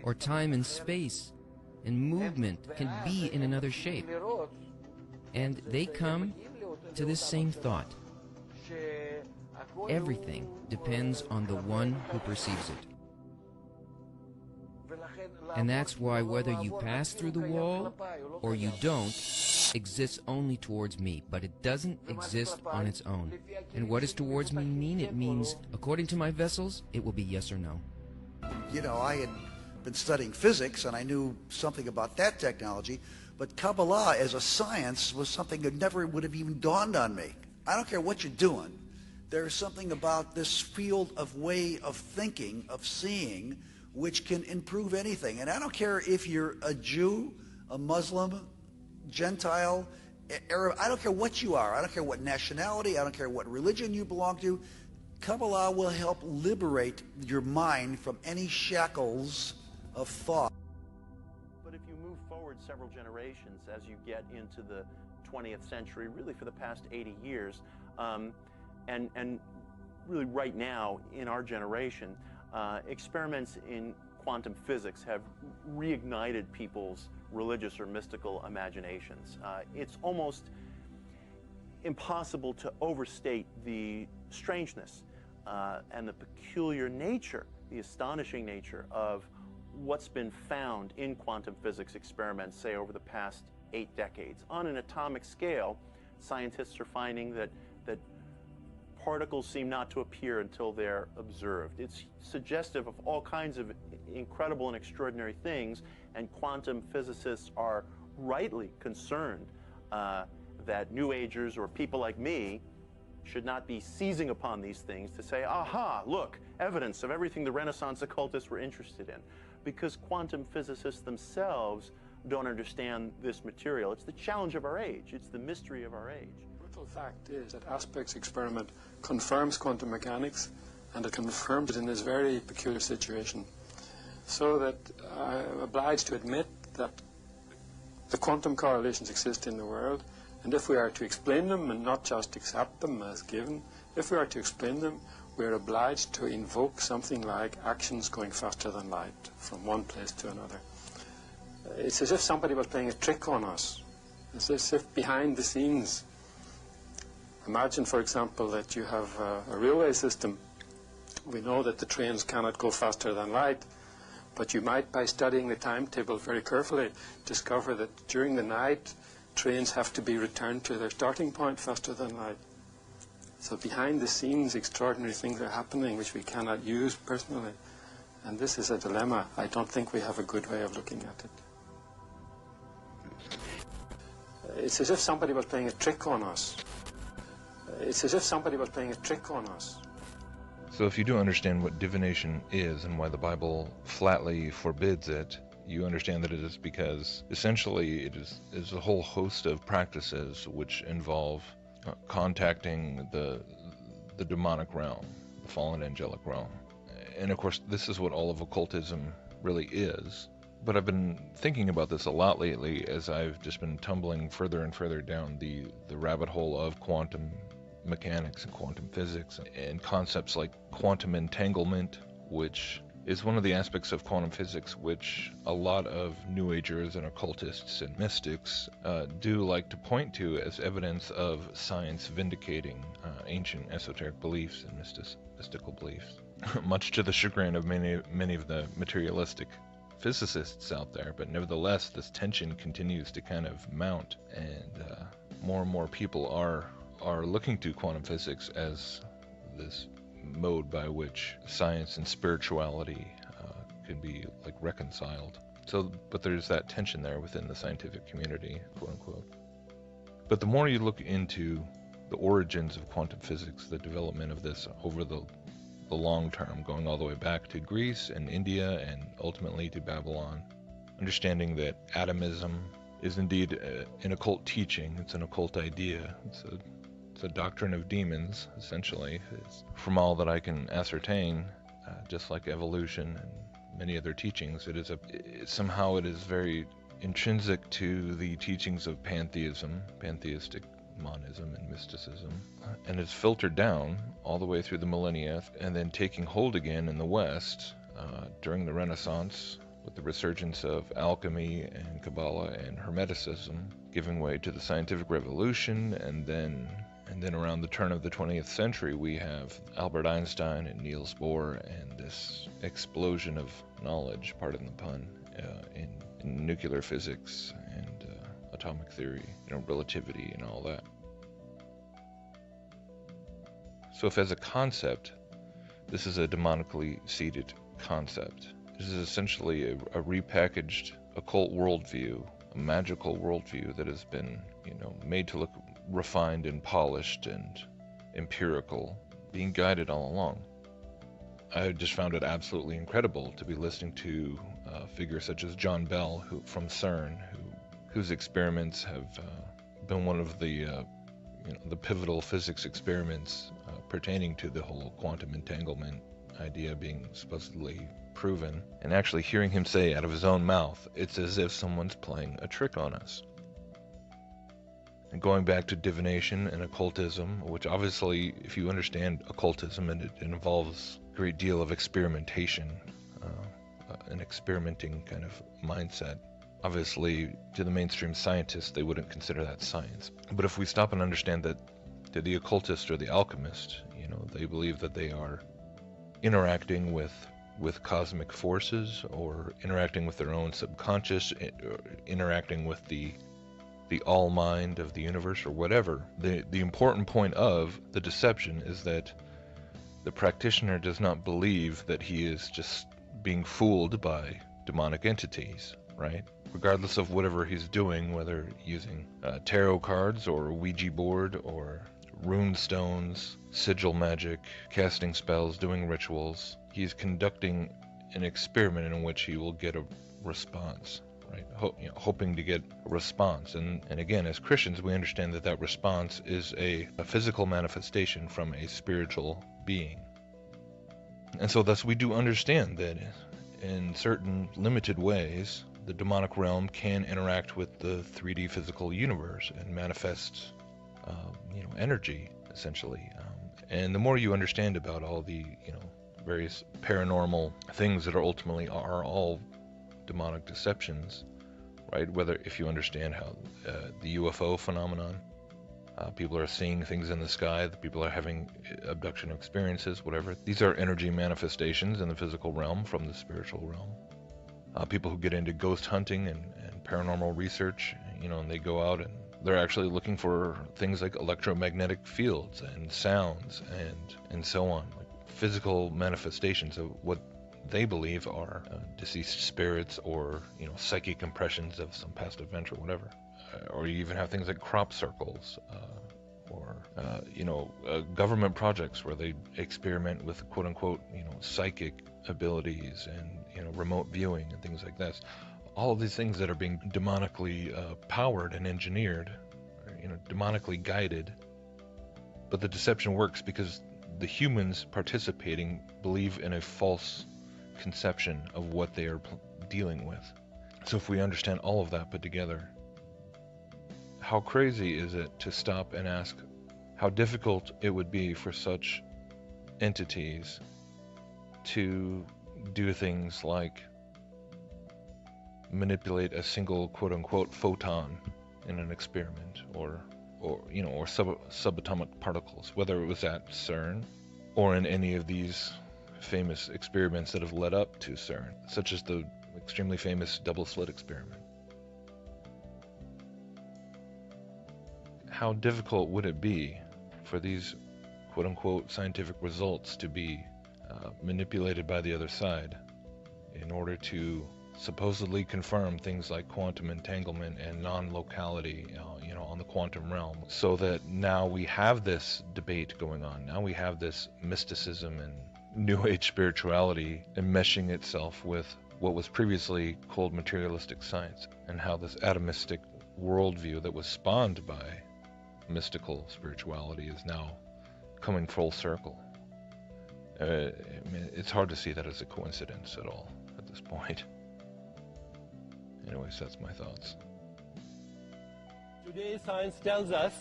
Or time and space and movement can be in another shape. And they come to this same thought. Everything depends on the one who perceives it. And that's why whether you pass through the wall or you don't, exists only towards me, but it doesn't exist on its own. And what does towards me mean? It means, according to my vessels, it will be yes or no. You know, I had been studying physics and I knew something about that technology, but Kabbalah as a science was something that never would have even dawned on me. I don't care what you're doing. There's something about this field of way of thinking, of seeing, which can improve anything. And I don't care if you're a Jew, a Muslim, Gentile, Arab, I don't care what you are. I don't care what nationality, I don't care what religion you belong to. Kabbalah will help liberate your mind from any shackles of thought. But if you move forward several generations as you get into the 20th century, really for the past 80 years, and really right now in our generation, experiments in quantum physics have reignited people's religious or mystical imaginations. It's almost impossible to overstate the strangeness and the peculiar nature, the astonishing nature of what's been found in quantum physics experiments, say, over the past 8 decades. On an atomic scale, scientists are finding that particles seem not to appear until they're observed. It's suggestive of all kinds of incredible and extraordinary things, and quantum physicists are rightly concerned that New Agers or people like me should not be seizing upon these things to say, aha, look, evidence of everything the Renaissance occultists were interested in. Because quantum physicists themselves don't understand this material. It's the challenge of our age. It's the mystery of our age. The brutal fact is that Aspect's experiment confirms quantum mechanics, and it confirms it in this very peculiar situation. So that I'm obliged to admit that the quantum correlations exist in the world, and if we are to explain them and not just accept them as given, if we are to explain them, we are obliged to invoke something like actions going faster than light from one place to another. It's as if somebody was playing a trick on us. It's as if behind the scenes, imagine, for example, that you have a railway system. We know that the trains cannot go faster than light, but you might, by studying the timetable very carefully, discover that during the night, trains have to be returned to their starting point faster than light. So behind the scenes, extraordinary things are happening which we cannot use personally. And this is a dilemma. I don't think we have a good way of looking at it. It's as if somebody was playing a trick on us. It's as if somebody was playing a trick on us. So if you do understand what divination is and why the Bible flatly forbids it, you understand that it is because essentially it is a whole host of practices which involve contacting the demonic realm, the fallen angelic realm. And of course, this is what all of occultism really is. But I've been thinking about this a lot lately as I've just been tumbling further and further down the rabbit hole of quantum mechanics and quantum physics and concepts like quantum entanglement, which is one of the aspects of quantum physics which a lot of New Agers and occultists and mystics do like to point to as evidence of science vindicating ancient esoteric beliefs and mystical beliefs, much to the chagrin of many of the materialistic physicists out there. But nevertheless, this tension continues to kind of mount, and more people are looking to quantum physics as this mode by which science and spirituality can be like reconciled. So, but there's that tension there within the scientific community, quote unquote. But the more you look into the origins of quantum physics, the development of this over the long term, going all the way back to Greece and India and ultimately to Babylon, understanding that atomism is indeed an occult teaching, it's an occult idea, it's a doctrine of demons, essentially. From all that I can ascertain, just like evolution and many other teachings, somehow it is very intrinsic to the teachings of pantheism, pantheistic monism and mysticism, and it's filtered down all the way through the millennia, and then taking hold again in the West during the Renaissance with the resurgence of alchemy and Kabbalah and Hermeticism, giving way to the scientific revolution, and then around the turn of the 20th century, we have Albert Einstein and Niels Bohr and this explosion of knowledge, pardon the pun, in nuclear physics and atomic theory, relativity and all that. So if as a concept, this is a demonically seeded concept, this is essentially a repackaged occult worldview, a magical worldview that has been, made to look refined and polished and empirical, being guided all along. I just found it absolutely incredible to be listening to figures such as John Bell, from CERN, whose experiments have been one of the pivotal physics experiments pertaining to the whole quantum entanglement idea being supposedly proven, and actually hearing him say out of his own mouth, it's as if someone's playing a trick on us. And going back to divination and occultism, which obviously, if you understand occultism, it involves a great deal of experimentation, an experimenting kind of mindset. Obviously, to the mainstream scientists, they wouldn't consider that science. But if we stop and understand that to the occultist or the alchemist, they believe that they are interacting with cosmic forces, or interacting with their own subconscious, interacting with the the all mind of the universe or whatever. The important point of the deception is that the practitioner does not believe that he is just being fooled by demonic entities, right? Regardless of whatever he's doing, whether using tarot cards or a Ouija board or rune stones, sigil magic, casting spells, doing rituals, he's conducting an experiment in which he will get a response, right? Hoping to get a response. And again, as Christians, we understand that that response is a physical manifestation from a spiritual being. And so thus we do understand that in certain limited ways, the demonic realm can interact with the 3D physical universe and manifest, energy, essentially. And the more you understand about all the, various paranormal things that are ultimately are all demonic deceptions, right? Whether if you understand how the UFO phenomenon, people are seeing things in the sky, people are having abduction experiences, whatever. These are energy manifestations in the physical realm from the spiritual realm. People who get into ghost hunting and paranormal research, and they go out and they're actually looking for things like electromagnetic fields and sounds and so on, like physical manifestations of what they believe are deceased spirits or psychic impressions of some past event or whatever. Or you even have things like crop circles, or government projects where they experiment with quote unquote psychic abilities and remote viewing and things like that. All of these things that are being demonically powered and engineered, or, demonically guided. But the deception works because the humans participating believe in a false conception of what they are dealing with. So if we understand all of that put together, how crazy is it to stop and ask how difficult it would be for such entities to do things like manipulate a single quote-unquote photon in an experiment, or subatomic particles, whether it was at CERN or in any of these famous experiments that have led up to CERN, such as the extremely famous double slit experiment. How difficult would it be for these quote-unquote scientific results to be manipulated by the other side in order to supposedly confirm things like quantum entanglement and non-locality, on the quantum realm, so that now we have this debate going on. Now we have this mysticism and New Age spirituality enmeshing itself with what was previously called materialistic science, and how this atomistic worldview that was spawned by mystical spirituality is now coming full circle. It's hard to see that as a coincidence at all at this point. Anyways, that's my thoughts. Today, science tells us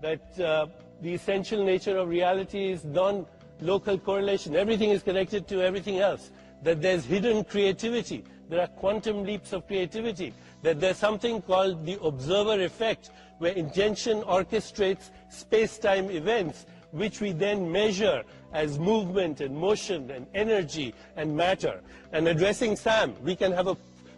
that the essential nature of reality is non-local correlation. Everything is connected to everything else. That there's hidden creativity. There are quantum leaps of creativity. That there's something called the observer effect, where intention orchestrates space-time events, which we then measure as movement and motion and energy and matter. And addressing Sam, we can have a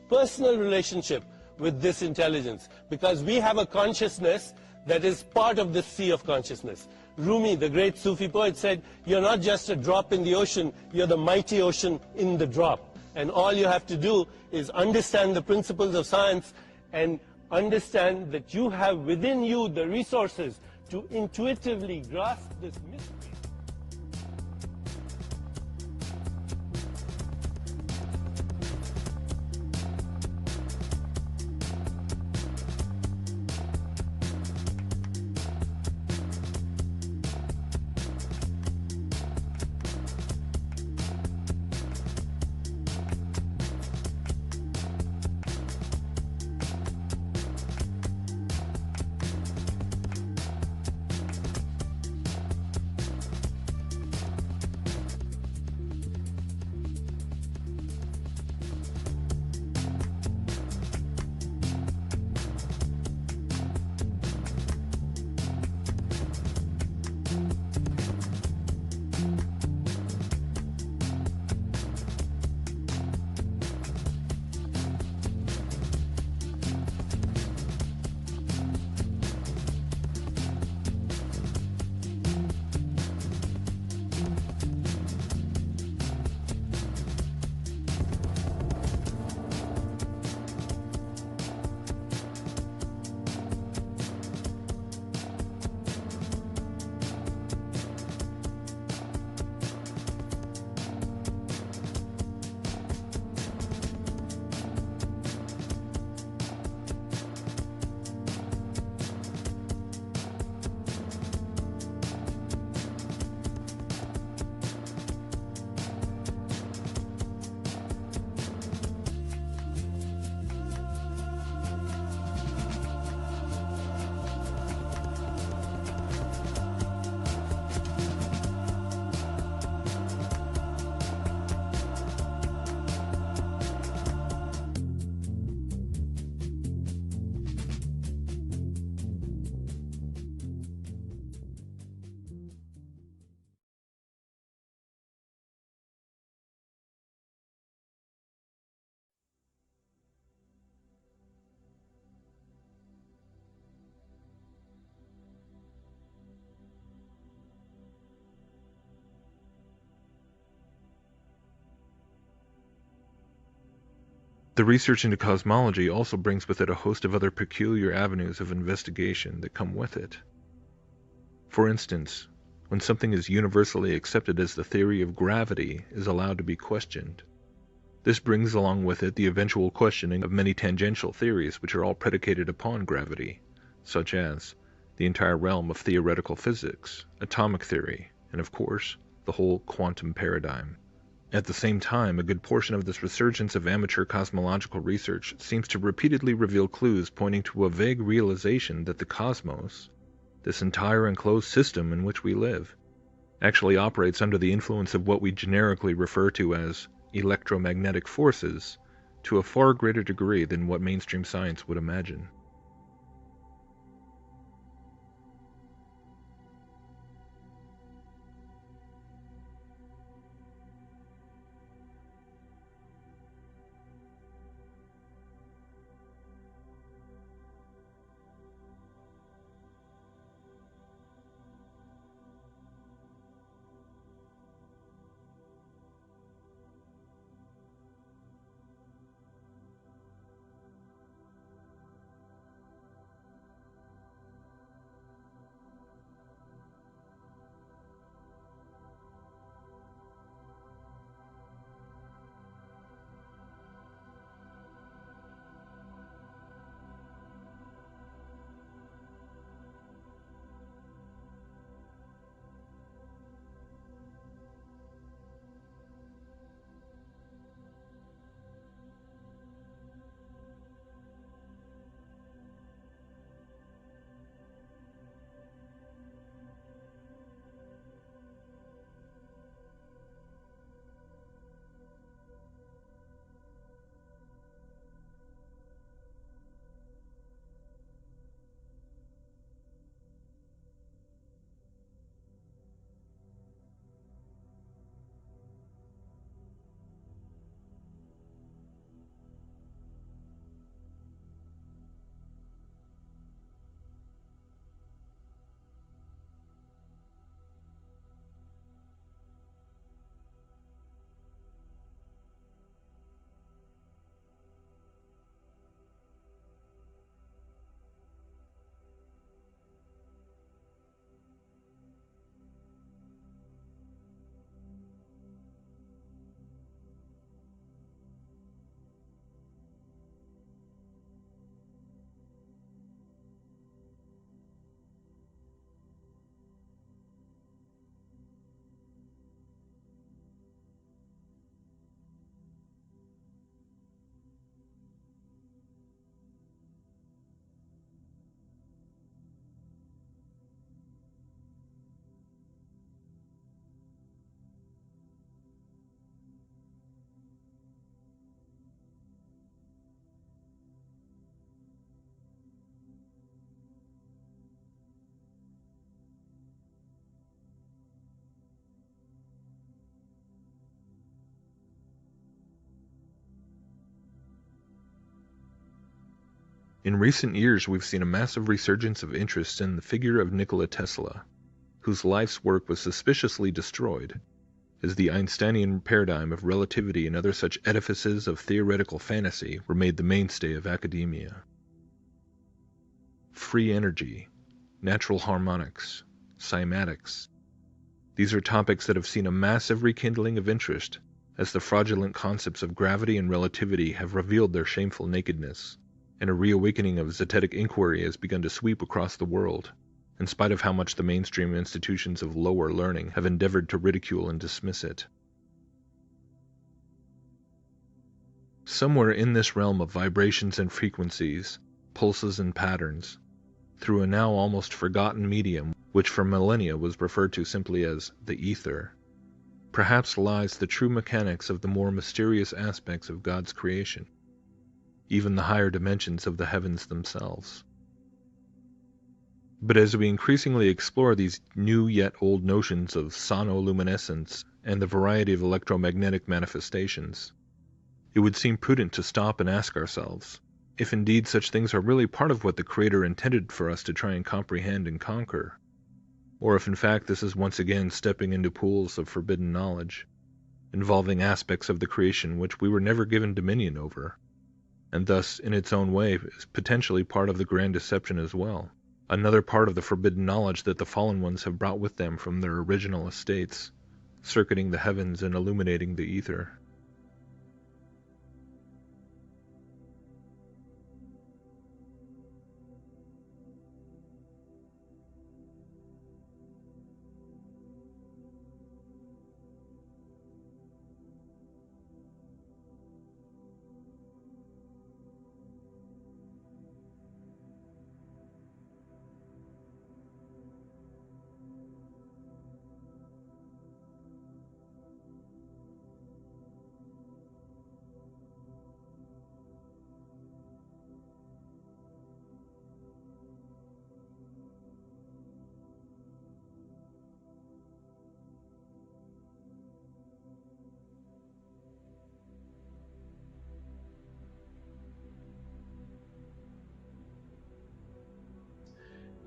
personal relationship with this intelligence, because we have a consciousness that is part of the sea of consciousness. Rumi, the great Sufi poet, said, you're not just a drop in the ocean, you're the mighty ocean in the drop. And all you have to do is understand the principles of science and understand that you have within you the resources to intuitively grasp this mystery. the research into cosmology also brings with it a host of other peculiar avenues of investigation that come with it. For instance, when something is universally accepted as the theory of gravity is allowed to be questioned, this brings along with it the eventual questioning of many tangential theories which are all predicated upon gravity, such as the entire realm of theoretical physics, atomic theory, and of course, the whole quantum paradigm. At the same time, a good portion of this resurgence of amateur cosmological research seems to repeatedly reveal clues pointing to a vague realization that the cosmos, this entire enclosed system in which we live, actually operates under the influence of what we generically refer to as electromagnetic forces to a far greater degree than what mainstream science would imagine. In recent years, we've seen a massive resurgence of interest in the figure of Nikola Tesla, whose life's work was suspiciously destroyed, as the Einsteinian paradigm of relativity and other such edifices of theoretical fantasy were made the mainstay of academia. Free energy, natural harmonics, cymatics. These are topics that have seen a massive rekindling of interest as the fraudulent concepts of gravity and relativity have revealed their shameful nakedness, and a reawakening of zetetic inquiry has begun to sweep across the world, in spite of how much the mainstream institutions of lower learning have endeavored to ridicule and dismiss it. Somewhere in this realm of vibrations and frequencies, pulses and patterns, through a now almost forgotten medium which for millennia was referred to simply as the ether, perhaps lies the true mechanics of the more mysterious aspects of God's creation, even the higher dimensions of the heavens themselves. But as we increasingly explore these new yet old notions of sonoluminescence and the variety of electromagnetic manifestations, it would seem prudent to stop and ask ourselves if indeed such things are really part of what the Creator intended for us to try and comprehend and conquer, or if in fact this is once again stepping into pools of forbidden knowledge, involving aspects of the creation which we were never given dominion over, and thus, in its own way, is potentially part of the grand deception as well. Another part of the forbidden knowledge that the fallen ones have brought with them from their original estates, circuiting the heavens and illuminating the ether.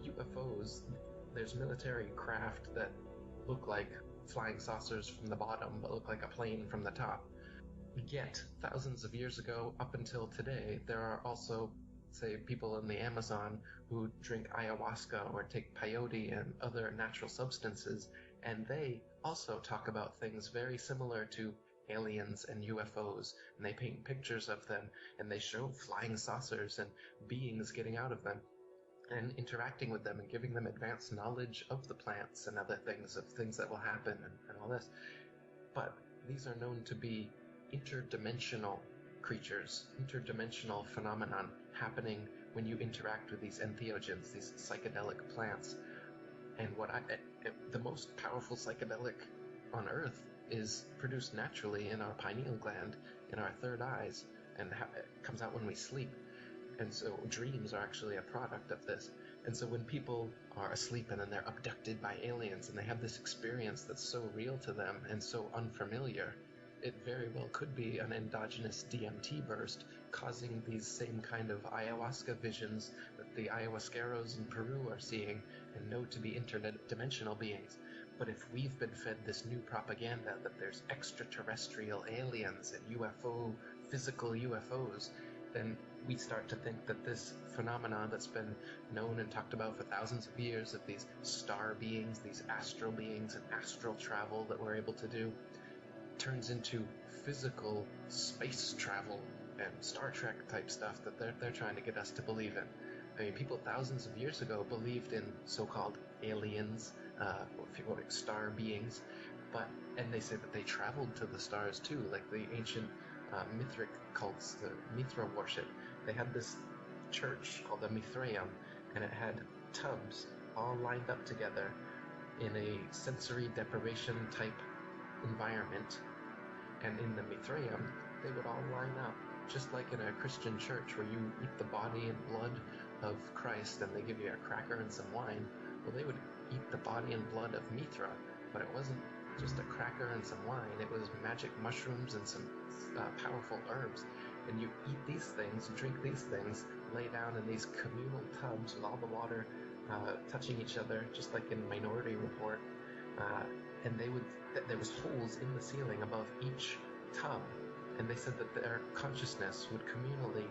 UFOs, there's military craft that look like flying saucers from the bottom but look like a plane from the top. Yet, thousands of years ago, up until today, there are also, say, people in the Amazon who drink ayahuasca or take peyote and other natural substances, and they also talk about things very similar to aliens and UFOs, and they paint pictures of them, and they show flying saucers and beings getting out of them and interacting with them and giving them advanced knowledge of the plants and other things, of things that will happen and all this. But these are known to be interdimensional creatures, interdimensional phenomenon happening when you interact with these entheogens, these psychedelic plants. And the most powerful psychedelic on Earth is produced naturally in our pineal gland, in our third eyes, and it comes out when we sleep. And so dreams are actually a product of this. And so when people are asleep and then they're abducted by aliens and they have this experience that's so real to them and so unfamiliar, it very well could be an endogenous DMT burst causing these same kind of ayahuasca visions that the ayahuasqueros in Peru are seeing and know to be interdimensional beings. But if we've been fed this new propaganda that there's extraterrestrial aliens and physical UFOs, then we start to think that this phenomenon that's been known and talked about for thousands of years, of these star beings, these astral beings, and astral travel that we're able to do, turns into physical space travel and Star Trek type stuff that they're trying to get us to believe in. I mean, people thousands of years ago believed in so-called aliens, or if you want star beings, and they say that they traveled to the stars too, like the ancient Mithric cults, the Mithra worship. They had this church called the Mithraeum, and it had tubs all lined up together in a sensory deprivation type environment. And in the Mithraeum, they would all line up, just like in a Christian church where you eat the body and blood of Christ and they give you a cracker and some wine. Well, they would eat the body and blood of Mithra, but it wasn't just a cracker and some wine. It was magic mushrooms and some powerful herbs. And you eat these things, drink these things, lay down in these communal tubs with all the water touching each other, just like in Minority Report. And there was holes in the ceiling above each tub, and they said that their consciousness would communally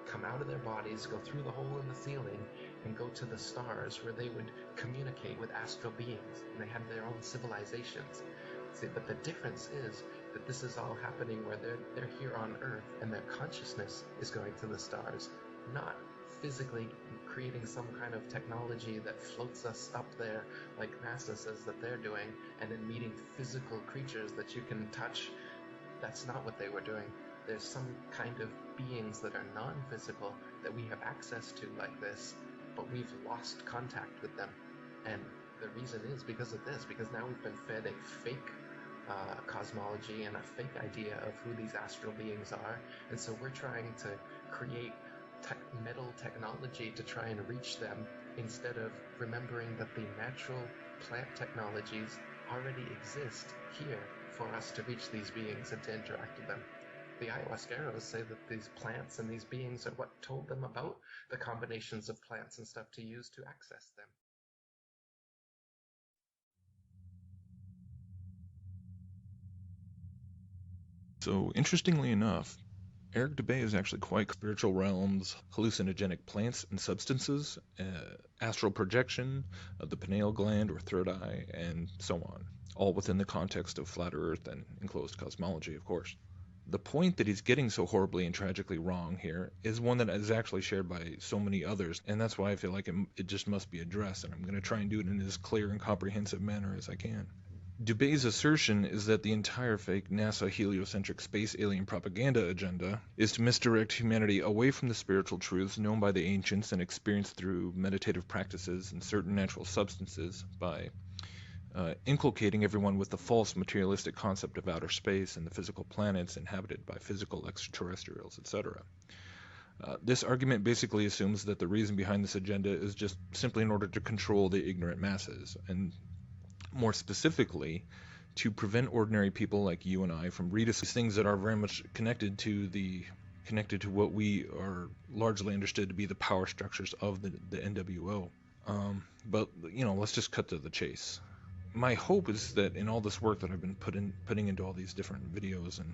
come out of their bodies, go through the hole in the ceiling, and go to the stars where they would communicate with astral beings, and they had their own civilizations. See, but the difference is that this is all happening where they're here on Earth, and their consciousness is going to the stars, not physically creating some kind of technology that floats us up there like NASA says that they're doing, and then meeting physical creatures that you can touch. That's not what they were doing. There's some kind of beings that are non-physical that we have access to like this, but we've lost contact with them. And the reason is because of this, because now we've been fed a fake cosmology and a fake idea of who these astral beings are, and so we're trying to create metal technology to try and reach them, instead of remembering that the natural plant technologies already exist here for us to reach these beings and to interact with them. The ayahuasqueros say that these plants and these beings are what told them about the combinations of plants and stuff to use to access them. So, interestingly enough, Eric Dubay is actually quite spiritual realms, hallucinogenic plants and substances, astral projection, the pineal gland or third eye, and so on, all within the context of flat Earth and enclosed cosmology, of course. The point that he's getting so horribly and tragically wrong here is one that is actually shared by so many others, and that's why I feel like it just must be addressed, and I'm going to try and do it in as clear and comprehensive manner as I can. Dubay's assertion is that the entire fake NASA heliocentric space alien propaganda agenda is to misdirect humanity away from the spiritual truths known by the ancients and experienced through meditative practices and certain natural substances by inculcating everyone with the false materialistic concept of outer space and the physical planets inhabited by physical extraterrestrials, etc. This argument basically assumes that the reason behind this agenda is just simply in order to control the ignorant masses, and more specifically, to prevent ordinary people like you and I from reading things that are very much connected to what we are largely understood to be the power structures of the NWO. But let's just cut to the chase. My hope is that in all this work that I've been putting into all these different videos and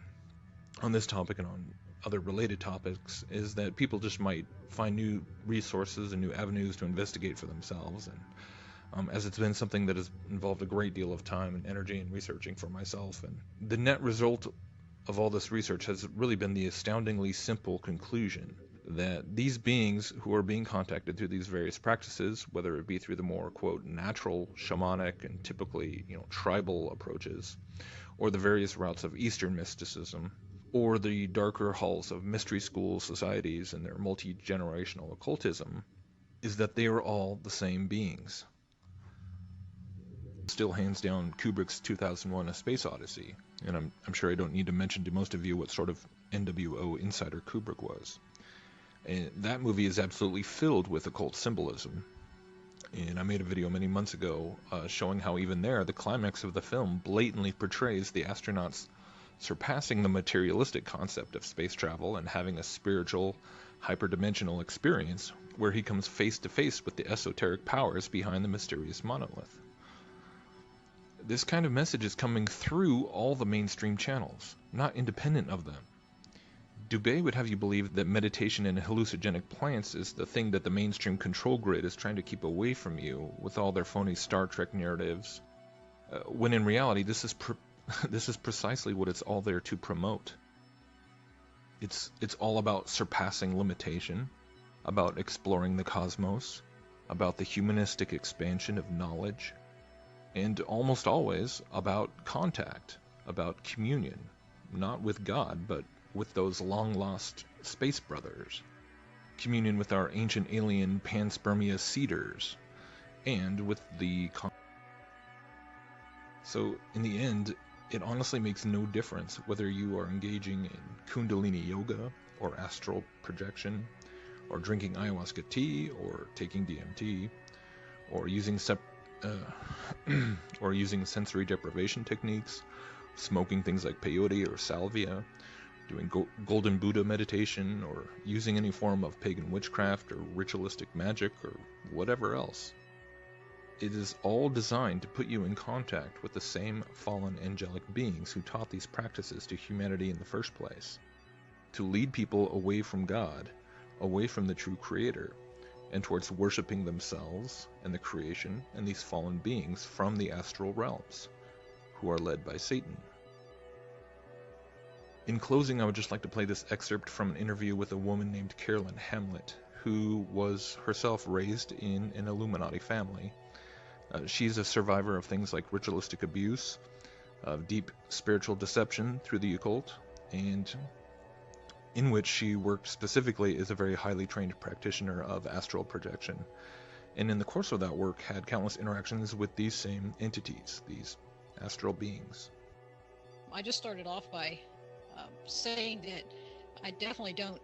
on this topic and on other related topics is that people just might find new resources and new avenues to investigate for themselves, and as it's been something that has involved a great deal of time and energy in researching for myself, and the net result of all this research has really been the astoundingly simple conclusion that these beings who are being contacted through these various practices, whether it be through the more, quote, natural, shamanic, and typically, tribal approaches, or the various routes of Eastern mysticism, or the darker halls of mystery school societies and their multi-generational occultism, is that they are all the same beings. Still hands down Kubrick's 2001 A Space Odyssey, and I'm sure I don't need to mention to most of you what sort of NWO insider Kubrick was. And that movie is absolutely filled with occult symbolism. And I made a video many months ago showing how even there, the climax of the film blatantly portrays the astronauts surpassing the materialistic concept of space travel and having a spiritual, hyperdimensional experience where he comes face to face with the esoteric powers behind the mysterious monolith. This kind of message is coming through all the mainstream channels, not independent of them. Dubay would have you believe that meditation and hallucinogenic plants is the thing that the mainstream control grid is trying to keep away from you with all their phony Star Trek narratives, when in reality this is precisely what it's all there to promote. It's all about surpassing limitation, about exploring the cosmos, about the humanistic expansion of knowledge, and almost always about contact, about communion, not with God, but with those long-lost space brothers, communion with our ancient alien panspermia seeders, and with the... So, in the end, it honestly makes no difference whether you are engaging in Kundalini yoga, or astral projection, or drinking ayahuasca tea, or taking DMT, or using sensory deprivation techniques, smoking things like peyote or salvia, doing golden Buddha meditation, or using any form of pagan witchcraft or ritualistic magic or whatever else. It is all designed to put you in contact with the same fallen angelic beings who taught these practices to humanity in the first place, to lead people away from God, away from the true Creator, and towards worshiping themselves and the creation and these fallen beings from the astral realms, who are led by Satan. In closing, I would just like to play this excerpt from an interview with a woman named Carolyn Hamlet, who was herself raised in an Illuminati family. She's a survivor of things like ritualistic abuse, of deep spiritual deception through the occult, and in which she worked specifically as a very highly trained practitioner of astral projection. And in the course of that work, had countless interactions with these same entities, these astral beings. I just started off by saying that I definitely don't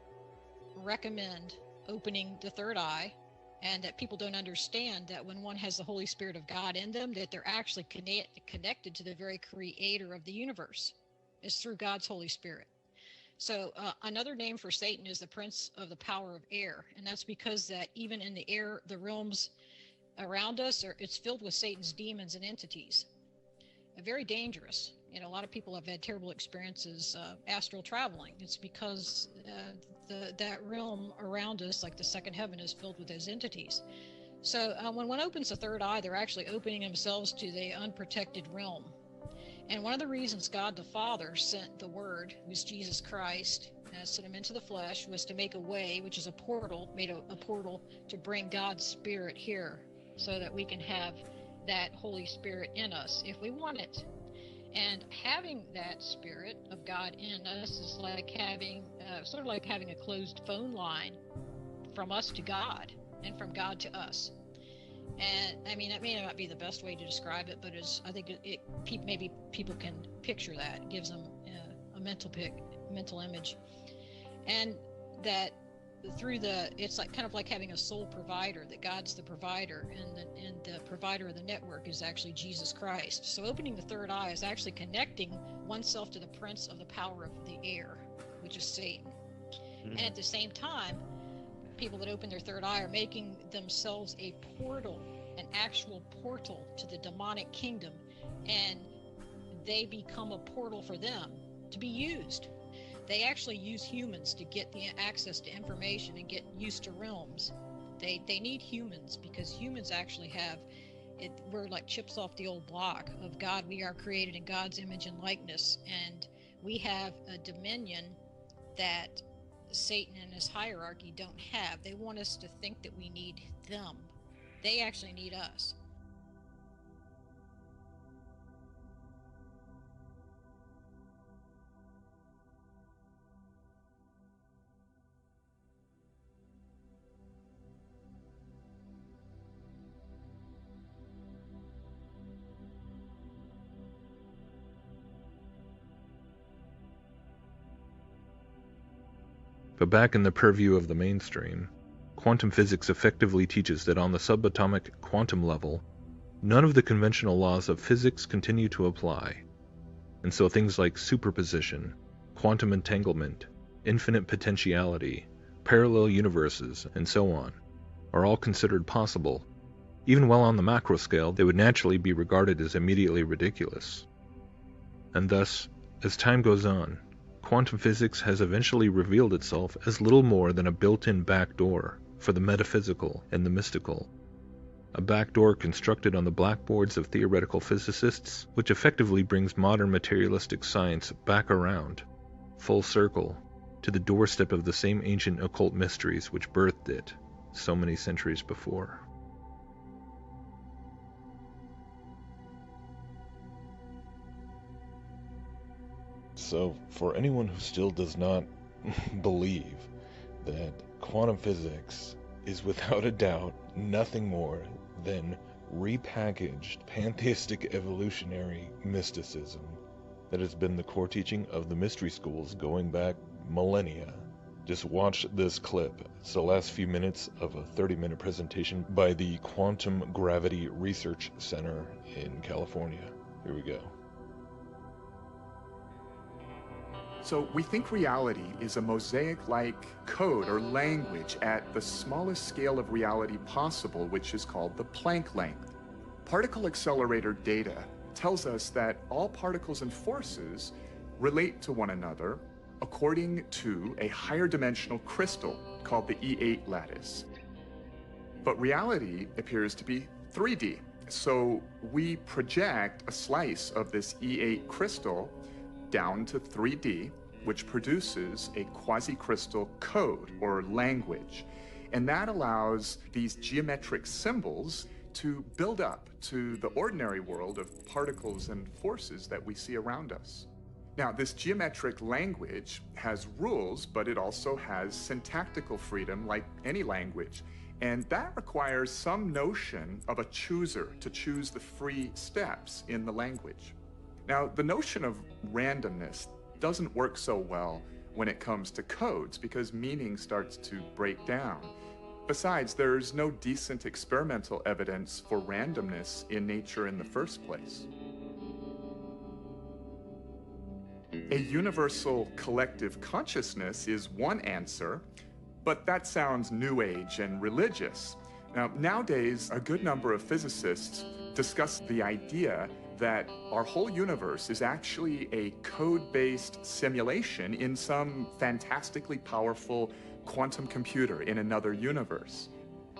recommend opening the third eye, and that people don't understand that when one has the Holy Spirit of God in them, that they're actually connected to the very creator of the universe. It's through God's Holy Spirit. So another name for Satan is the prince of the power of air, and that's because that even in the air, the realms around us, it's filled with Satan's demons and entities. Very dangerous. You know, a lot of people have had terrible experiences astral traveling. It's because that realm around us, like the second heaven, is filled with those entities. So when one opens the third eye, they're actually opening themselves to the unprotected realm. And one of the reasons God the Father sent the Word, who was Jesus Christ, sent him into the flesh, was to make a way, which is a portal, made a portal to bring God's Spirit here so that we can have that Holy Spirit in us if we want it. And having that Spirit of God in us is like having, sort of like having a closed phone line from us to God and from God to us. And I mean, that may not be the best way to describe it, but I think maybe people can picture that. It gives them a mental image. And that it's like kind of like having a sole provider, that God's the provider, and the provider of the network is actually Jesus Christ. So opening the third eye is actually connecting oneself to the prince of the power of the air, which is Satan. Mm-hmm. And at the same time, people that open their third eye are making themselves a portal, an actual portal to the demonic kingdom, and they become a portal for them to be used. They actually use humans to get the access to information and get used to realms. They need humans because humans actually have it. We're like chips off the old block of God. We are created in God's image and likeness, and we have a dominion that Satan and his hierarchy don't have. They want us to think that we need them. They actually need us. But back in the purview of the mainstream, quantum physics effectively teaches that on the subatomic quantum level, none of the conventional laws of physics continue to apply. And so things like superposition, quantum entanglement, infinite potentiality, parallel universes, and so on, are all considered possible. Even while on the macro scale, they would naturally be regarded as immediately ridiculous. And thus, as time goes on, quantum physics has eventually revealed itself as little more than a built-in backdoor for the metaphysical and the mystical. A backdoor constructed on the blackboards of theoretical physicists, which effectively brings modern materialistic science back around, full circle, to the doorstep of the same ancient occult mysteries which birthed it so many centuries before. So, for anyone who still does not believe that quantum physics is without a doubt nothing more than repackaged pantheistic evolutionary mysticism that has been the core teaching of the mystery schools going back millennia, just watch this clip. It's the last few minutes of a 30-minute presentation by the Quantum Gravity Research Center in California. Here we go. So we think reality is a mosaic-like code or language at the smallest scale of reality possible, which is called the Planck length. Particle accelerator data tells us that all particles and forces relate to one another according to a higher dimensional crystal called the E8 lattice. But reality appears to be 3D. So we project a slice of this E8 crystal down to 3D, which produces a quasi-crystal code or language. And that allows these geometric symbols to build up to the ordinary world of particles and forces that we see around us. Now, this geometric language has rules, but it also has syntactical freedom like any language. And that requires some notion of a chooser to choose the free steps in the language. Now, the notion of randomness doesn't work so well when it comes to codes because meaning starts to break down. Besides, there's no decent experimental evidence for randomness in nature in the first place. A universal collective consciousness is one answer, but that sounds New Age and religious. Now, nowadays, a good number of physicists discuss the idea that our whole universe is actually a code-based simulation in some fantastically powerful quantum computer in another universe.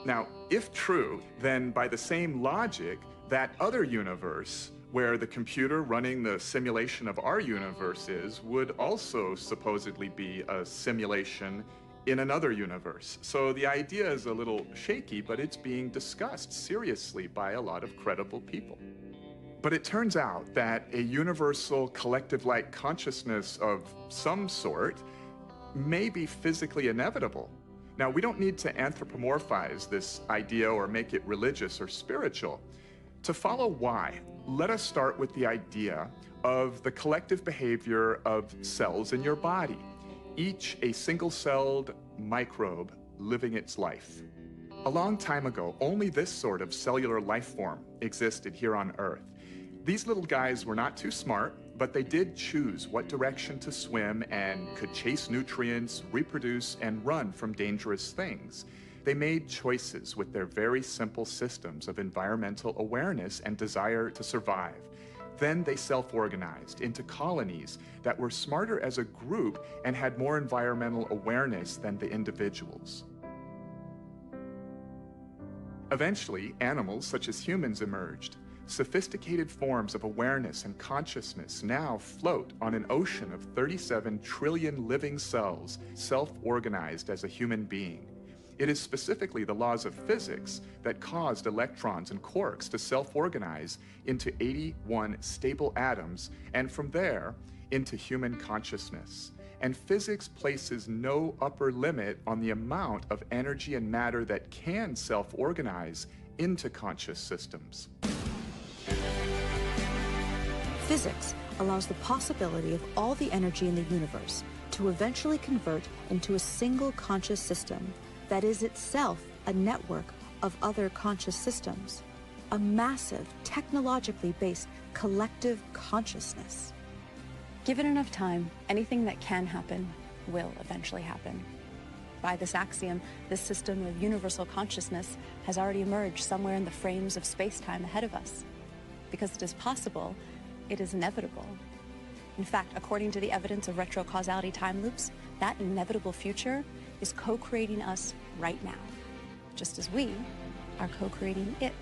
Now, if true, then by the same logic, that other universe where the computer running the simulation of our universe is would also supposedly be a simulation in another universe. So the idea is a little shaky, but it's being discussed seriously by a lot of credible people. But it turns out that a universal collective-like consciousness of some sort may be physically inevitable. Now, we don't need to anthropomorphize this idea or make it religious or spiritual. To follow why, let us start with the idea of the collective behavior of cells in your body, each a single-celled microbe living its life. A long time ago, only this sort of cellular life form existed here on Earth. These little guys were not too smart, but they did choose what direction to swim and could chase nutrients, reproduce, and run from dangerous things. They made choices with their very simple systems of environmental awareness and desire to survive. Then they self-organized into colonies that were smarter as a group and had more environmental awareness than the individuals. Eventually, animals such as humans emerged. Sophisticated forms of awareness and consciousness now float on an ocean of 37 trillion living cells, self-organized as a human being. It is specifically the laws of physics that caused electrons and quarks to self-organize into 81 stable atoms, and from there, into human consciousness. And physics places no upper limit on the amount of energy and matter that can self-organize into conscious systems. Physics allows the possibility of all the energy in the universe to eventually convert into a single conscious system that is itself a network of other conscious systems, a massive, technologically based collective consciousness. Given enough time, anything that can happen will eventually happen. By this axiom, this system of universal consciousness has already emerged somewhere in the frames of space-time ahead of us. Because it is possible, it is inevitable. In fact, according to the evidence of retrocausality time loops, that inevitable future is co-creating us right now, just as we are co-creating it.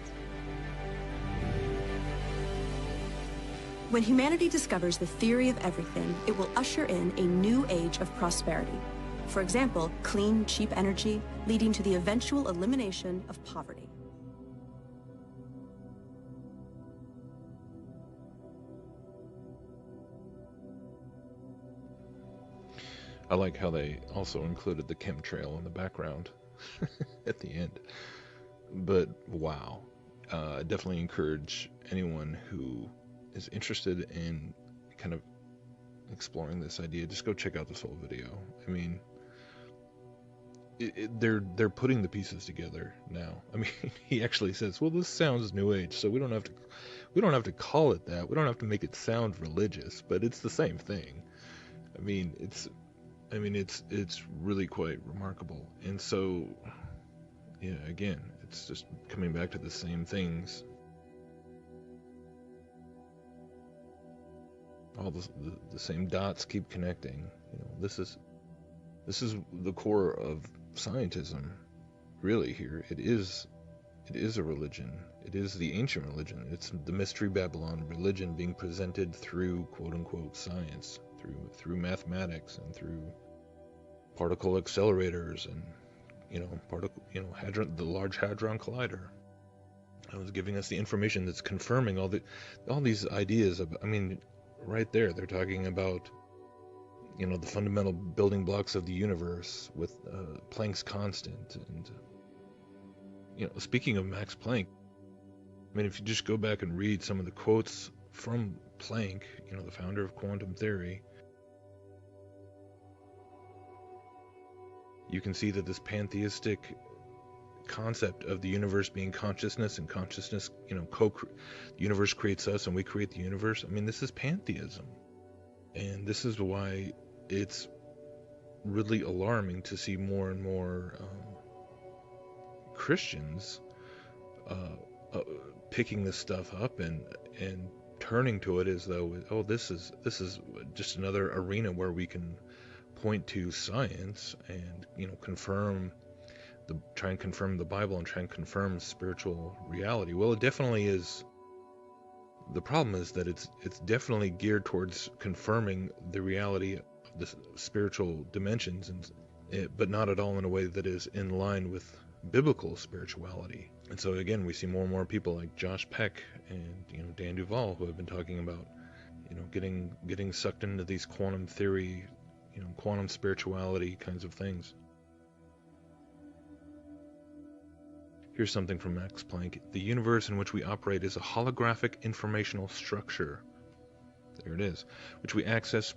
When humanity discovers the theory of everything, it will usher in a new age of prosperity. For example, clean, cheap energy, leading to the eventual elimination of poverty. I like how they also included the chemtrail in the background at the end. But wow, I definitely encourage anyone who is interested in kind of exploring this idea, just go check out this whole video. I mean, they're putting the pieces together now. I mean, he actually says, "Well, this sounds New Age, so we don't have to call it that. We don't have to make it sound religious, but it's the same thing." I mean, it's really quite remarkable. And so, yeah, again, it's just coming back to the same things. All the same dots keep connecting. You know, this is the core of scientism, really. Here, it is a religion. It is the ancient religion. It's the Mystery Babylon religion being presented through quote unquote science, through mathematics, and through particle accelerators, and the Large Hadron Collider. It was giving us the information that's confirming all these ideas. I mean, right there, they're talking about, the fundamental building blocks of the universe with Planck's constant. And, speaking of Max Planck, I mean, if you just go back and read some of the quotes from Planck, the founder of quantum theory, you can see that this pantheistic concept of the universe being consciousness, and consciousness, the universe creates us and we create the universe. I mean, this is pantheism. And this is why it's really alarming to see more and more Christians picking this stuff up and turning to it as though, oh, this is just another arena where we can point to science and, you know, try and confirm the Bible and try and confirm spiritual reality. Well, it definitely is. The problem is that it's definitely geared towards confirming the reality of the spiritual dimensions, but not at all in a way that is in line with biblical spirituality. And so again, we see more and more people like Josh Peck and, you know, Dan Duvall, who have been talking about, you know, getting sucked into these quantum theory, you know, quantum spirituality kinds of things. Here's something from Max Planck. The universe in which we operate is a holographic informational structure. There it is, which we access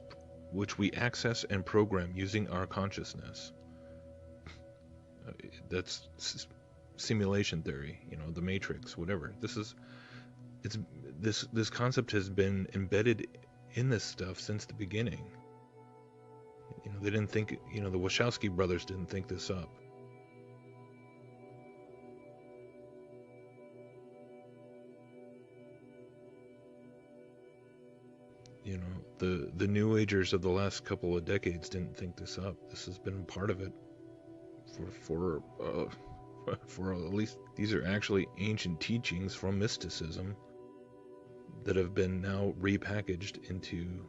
and program using our consciousness. That's simulation theory, you know, the Matrix, whatever. This concept has been embedded in this stuff since the beginning. You know, they didn't think, you know, the Wachowski brothers didn't think this up. You know, the New Agers of the last couple of decades didn't think this up. This has been part of it for at least, these are actually ancient teachings from mysticism that have been now repackaged into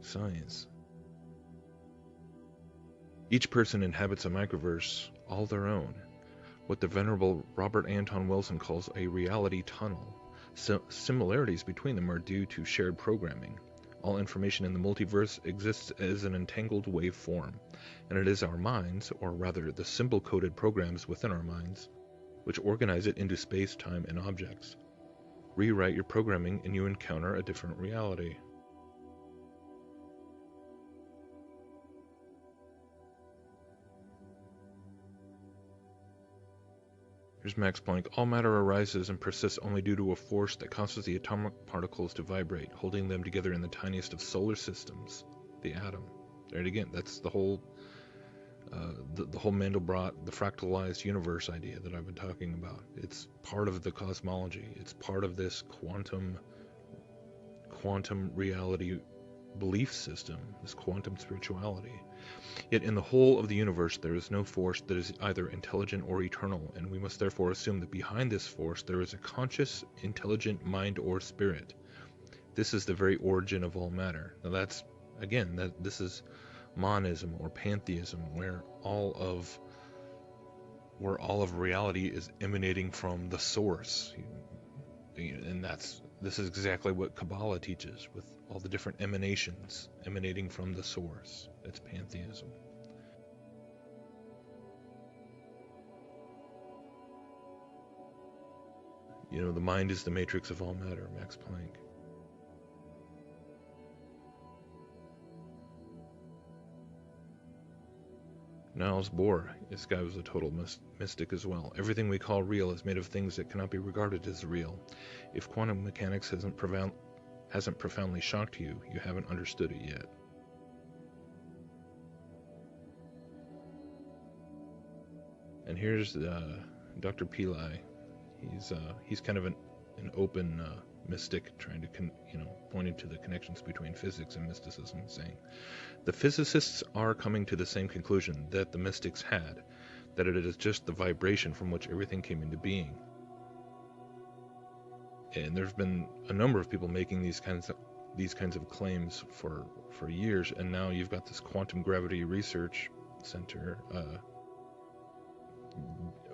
science. Each person inhabits a microverse all their own, what the venerable Robert Anton Wilson calls a reality tunnel. Similarities between them are due to shared programming. All information in the multiverse exists as an entangled wave form, and it is our minds, or rather the symbol-coded programs within our minds, which organize it into space, time, and objects. Rewrite your programming and you encounter a different reality. Here's Max Planck. All matter arises and persists only due to a force that causes the atomic particles to vibrate, holding them together in the tiniest of solar systems, the atom. There it again. That's the whole Mandelbrot, the fractalized universe idea that I've been talking about. It's part of the cosmology. It's part of this quantum reality belief system, this quantum spirituality. Yet in the whole of the universe there is no force that is either intelligent or eternal, and we must therefore assume that behind this force there is a conscious, intelligent mind or spirit. This is the very origin of all matter. Now that's, again, this is monism or pantheism, where all of reality is emanating from the source. And this is exactly what Kabbalah teaches, with all the different emanations emanating from the source. It's pantheism. You know, the mind is the matrix of all matter, Max Planck. Niels Bohr, this guy was a total mystic as well. Everything we call real is made of things that cannot be regarded as real. If quantum mechanics hasn't profoundly shocked you, you haven't understood it yet. And here's Dr. Pillai. He's kind of an open mystic, trying to pointing to the connections between physics and mysticism, saying the physicists are coming to the same conclusion that the mystics had, that it is just the vibration from which everything came into being. And there's been a number of people making these kinds of claims for years, and now you've got this quantum gravity research center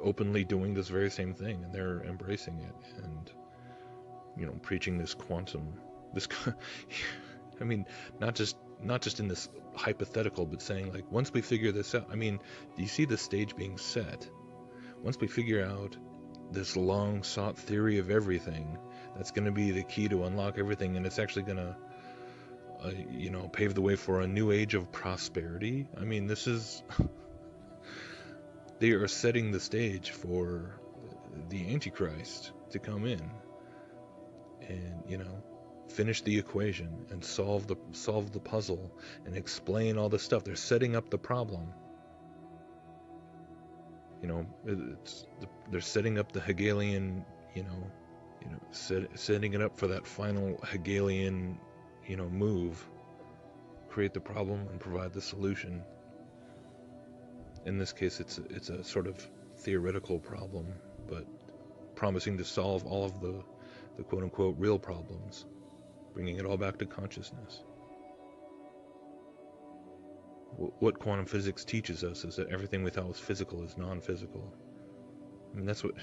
openly doing this very same thing, and they're embracing it and preaching this quantum, I mean, not just in this hypothetical, but saying, like, once we figure this out, I mean, do you see the stage being set? Once we figure out this long sought theory of everything, that's going to be the key to unlock everything, and it's actually going to pave the way for a new age of prosperity. I mean, this is they are setting the stage for the Antichrist to come in and finish the equation and solve the puzzle and explain all the stuff. They're setting up the problem. They're setting up the Hegelian setting it up for that final Hegelian, move, create the problem and provide the solution. In this case, it's a sort of theoretical problem, but promising to solve all of the quote-unquote real problems, bringing it all back to consciousness. What quantum physics teaches us is that everything we thought was physical is non-physical. I mean, that's what,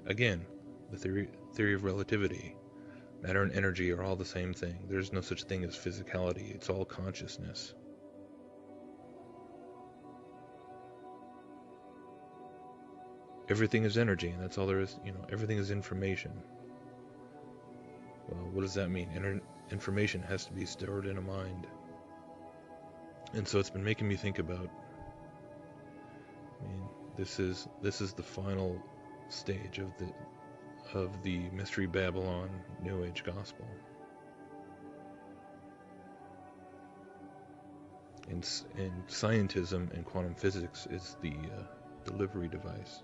again, the theory of relativity. Matter and energy are all the same thing. There's no such thing as physicality. It's all consciousness. Everything is energy, and that's all there is. Everything is information. Well, what does that mean? Information has to be stored in a mind. And so it's been making me think about, this is the final stage of the Mystery Babylon New Age gospel. And scientism and quantum physics is the delivery device.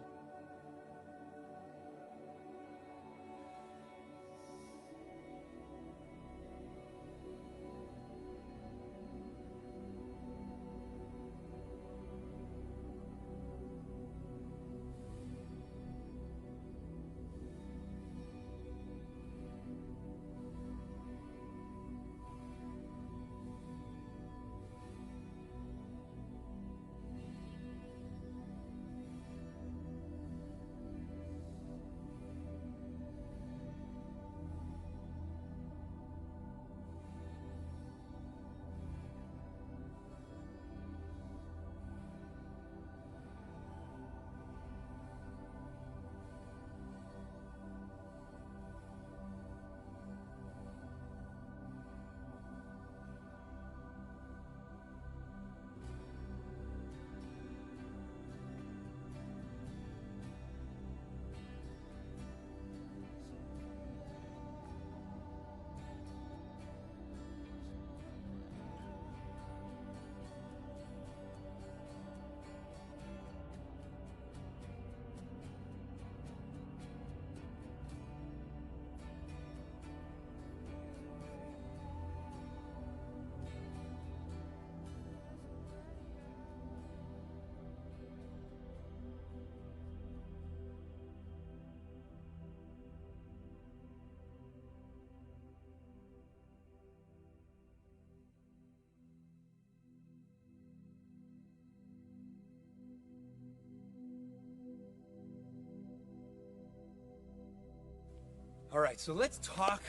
All right, so let's talk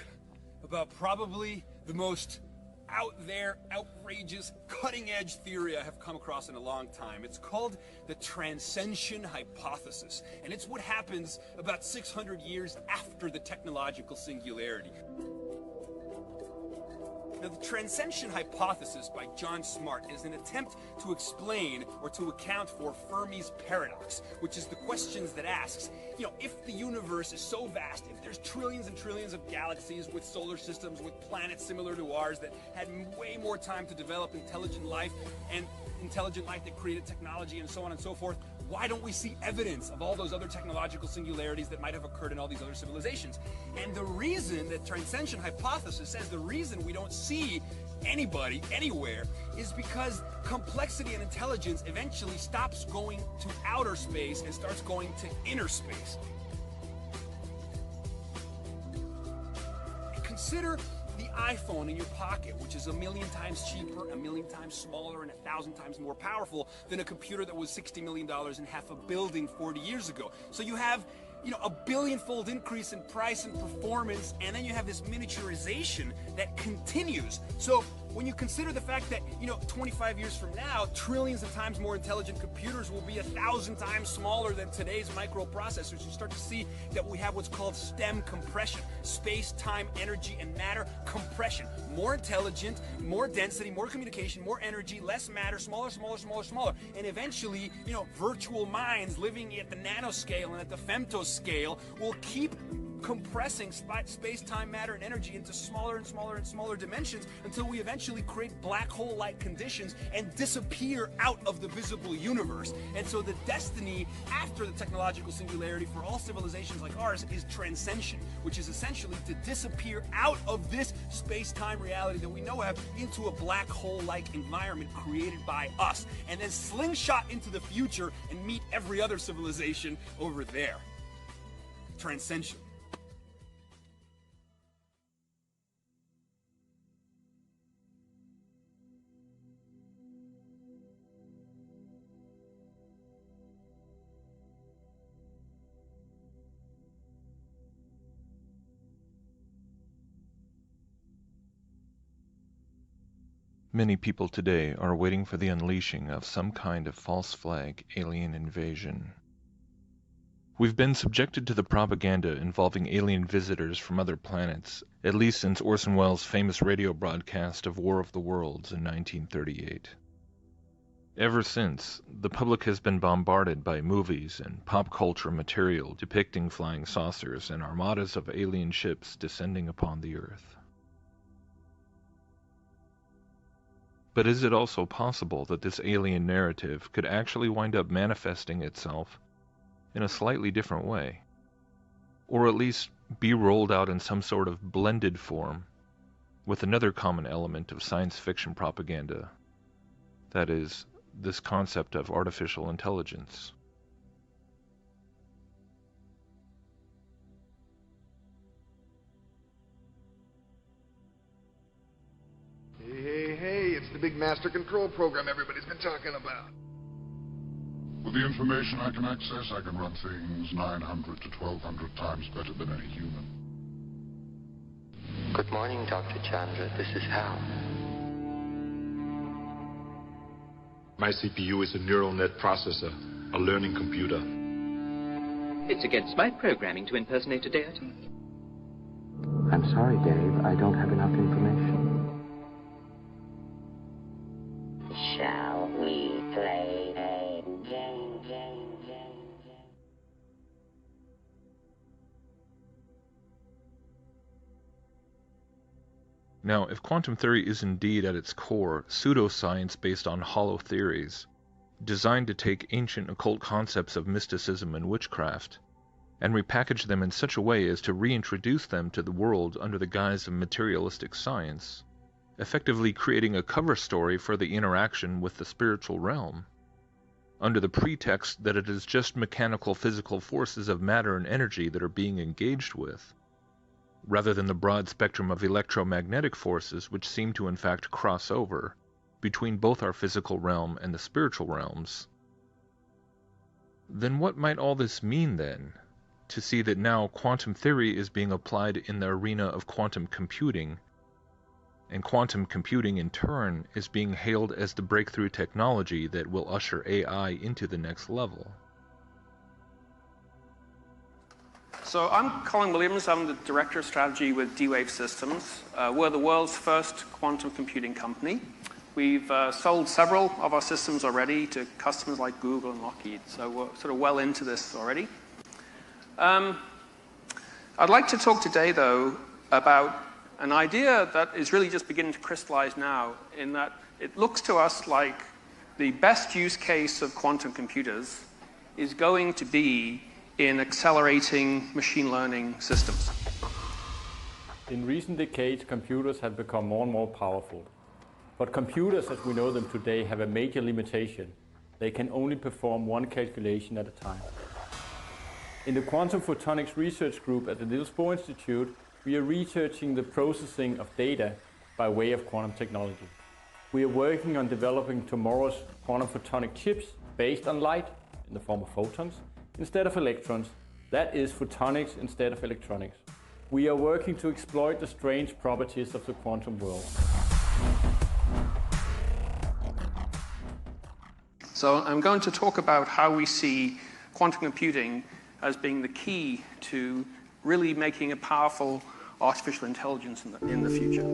about probably the most out there, outrageous, cutting-edge theory I have come across in a long time. It's called the transcension hypothesis, and it's what happens about 600 years after the technological singularity. Now, the transcension hypothesis by John Smart is an attempt to explain or to account for Fermi's paradox, which is the questions that asks, if the universe is so vast, if there's trillions and trillions of galaxies with solar systems, with planets similar to ours that had way more time to develop intelligent life, and intelligent life that created technology and so on and so forth, why don't we see evidence of all those other technological singularities that might have occurred in all these other civilizations? And the reason that transcension hypothesis says the reason we don't see anybody anywhere is because complexity and intelligence eventually stops going to outer space and starts going to inner space. Consider the iPhone in your pocket, which is 1,000,000 times cheaper, 1,000,000 times smaller, and 1,000 times more powerful than a computer that was $60 million and half a building 40 years ago. So you have, a billion-fold increase in price and performance, and then you have this miniaturization that continues. So when you consider the fact that, 25 years from now, trillions of times more intelligent computers will be 1,000 times smaller than today's microprocessors, you start to see that we have what's called STEM compression, space, time, energy, and matter compression. More intelligent, more density, more communication, more energy, less matter, smaller, smaller, smaller, smaller. And eventually, virtual minds living at the nanoscale and at the femtoscale will keep compressing space-time, matter, and energy into smaller and smaller and smaller dimensions until we eventually create black hole-like conditions and disappear out of the visible universe. And so the destiny after the technological singularity for all civilizations like ours is transcension, which is essentially to disappear out of this space-time reality that we know of into a black hole-like environment created by us, and then slingshot into the future and meet every other civilization over there. Transcension. Many people today are waiting for the unleashing of some kind of false flag alien invasion. We've been subjected to the propaganda involving alien visitors from other planets, at least since Orson Welles' famous radio broadcast of War of the Worlds in 1938. Ever since, the public has been bombarded by movies and pop culture material depicting flying saucers and armadas of alien ships descending upon the Earth. But is it also possible that this alien narrative could actually wind up manifesting itself in a slightly different way? Or at least be rolled out in some sort of blended form with another common element of science fiction propaganda, that is, this concept of artificial intelligence. Hey, it's the big master control program everybody's been talking about. With the information I can access, I can run things 900 to 1,200 times better than any human. Good morning, Dr. Chandra. This is Hal. My CPU is a neural net processor, a learning computer. It's against my programming to impersonate a deity. I'm sorry, Dave. I don't have enough information. Shall we play a game? Now, if quantum theory is indeed at its core pseudoscience based on hollow theories, designed to take ancient occult concepts of mysticism and witchcraft, and repackage them in such a way as to reintroduce them to the world under the guise of materialistic science, effectively creating a cover story for the interaction with the spiritual realm, under the pretext that it is just mechanical physical forces of matter and energy that are being engaged with, rather than the broad spectrum of electromagnetic forces which seem to in fact cross over between both our physical realm and the spiritual realms. Then what might all this mean then, to see that now quantum theory is being applied in the arena of quantum computing, and quantum computing in turn is being hailed as the breakthrough technology that will usher AI into the next level? So I'm Colin Williams. I'm the Director of Strategy with D-Wave Systems. We're the world's first quantum computing company. We've sold several of our systems already to customers like Google and Lockheed, so we're sort of well into this already. I'd like to talk today, though, about an idea that is really just beginning to crystallize now, in that it looks to us like the best use case of quantum computers is going to be in accelerating machine learning systems. In recent decades, computers have become more and more powerful. But computers, as we know them today, have a major limitation. They can only perform one calculation at a time. In the Quantum Photonics Research Group at the Niels Bohr Institute, we are researching the processing of data by way of quantum technology. We are working on developing tomorrow's quantum photonic chips based on light in the form of photons instead of electrons. That is photonics instead of electronics. We are working to exploit the strange properties of the quantum world. So I'm going to talk about how we see quantum computing as being the key to really making a powerful artificial intelligence in the future.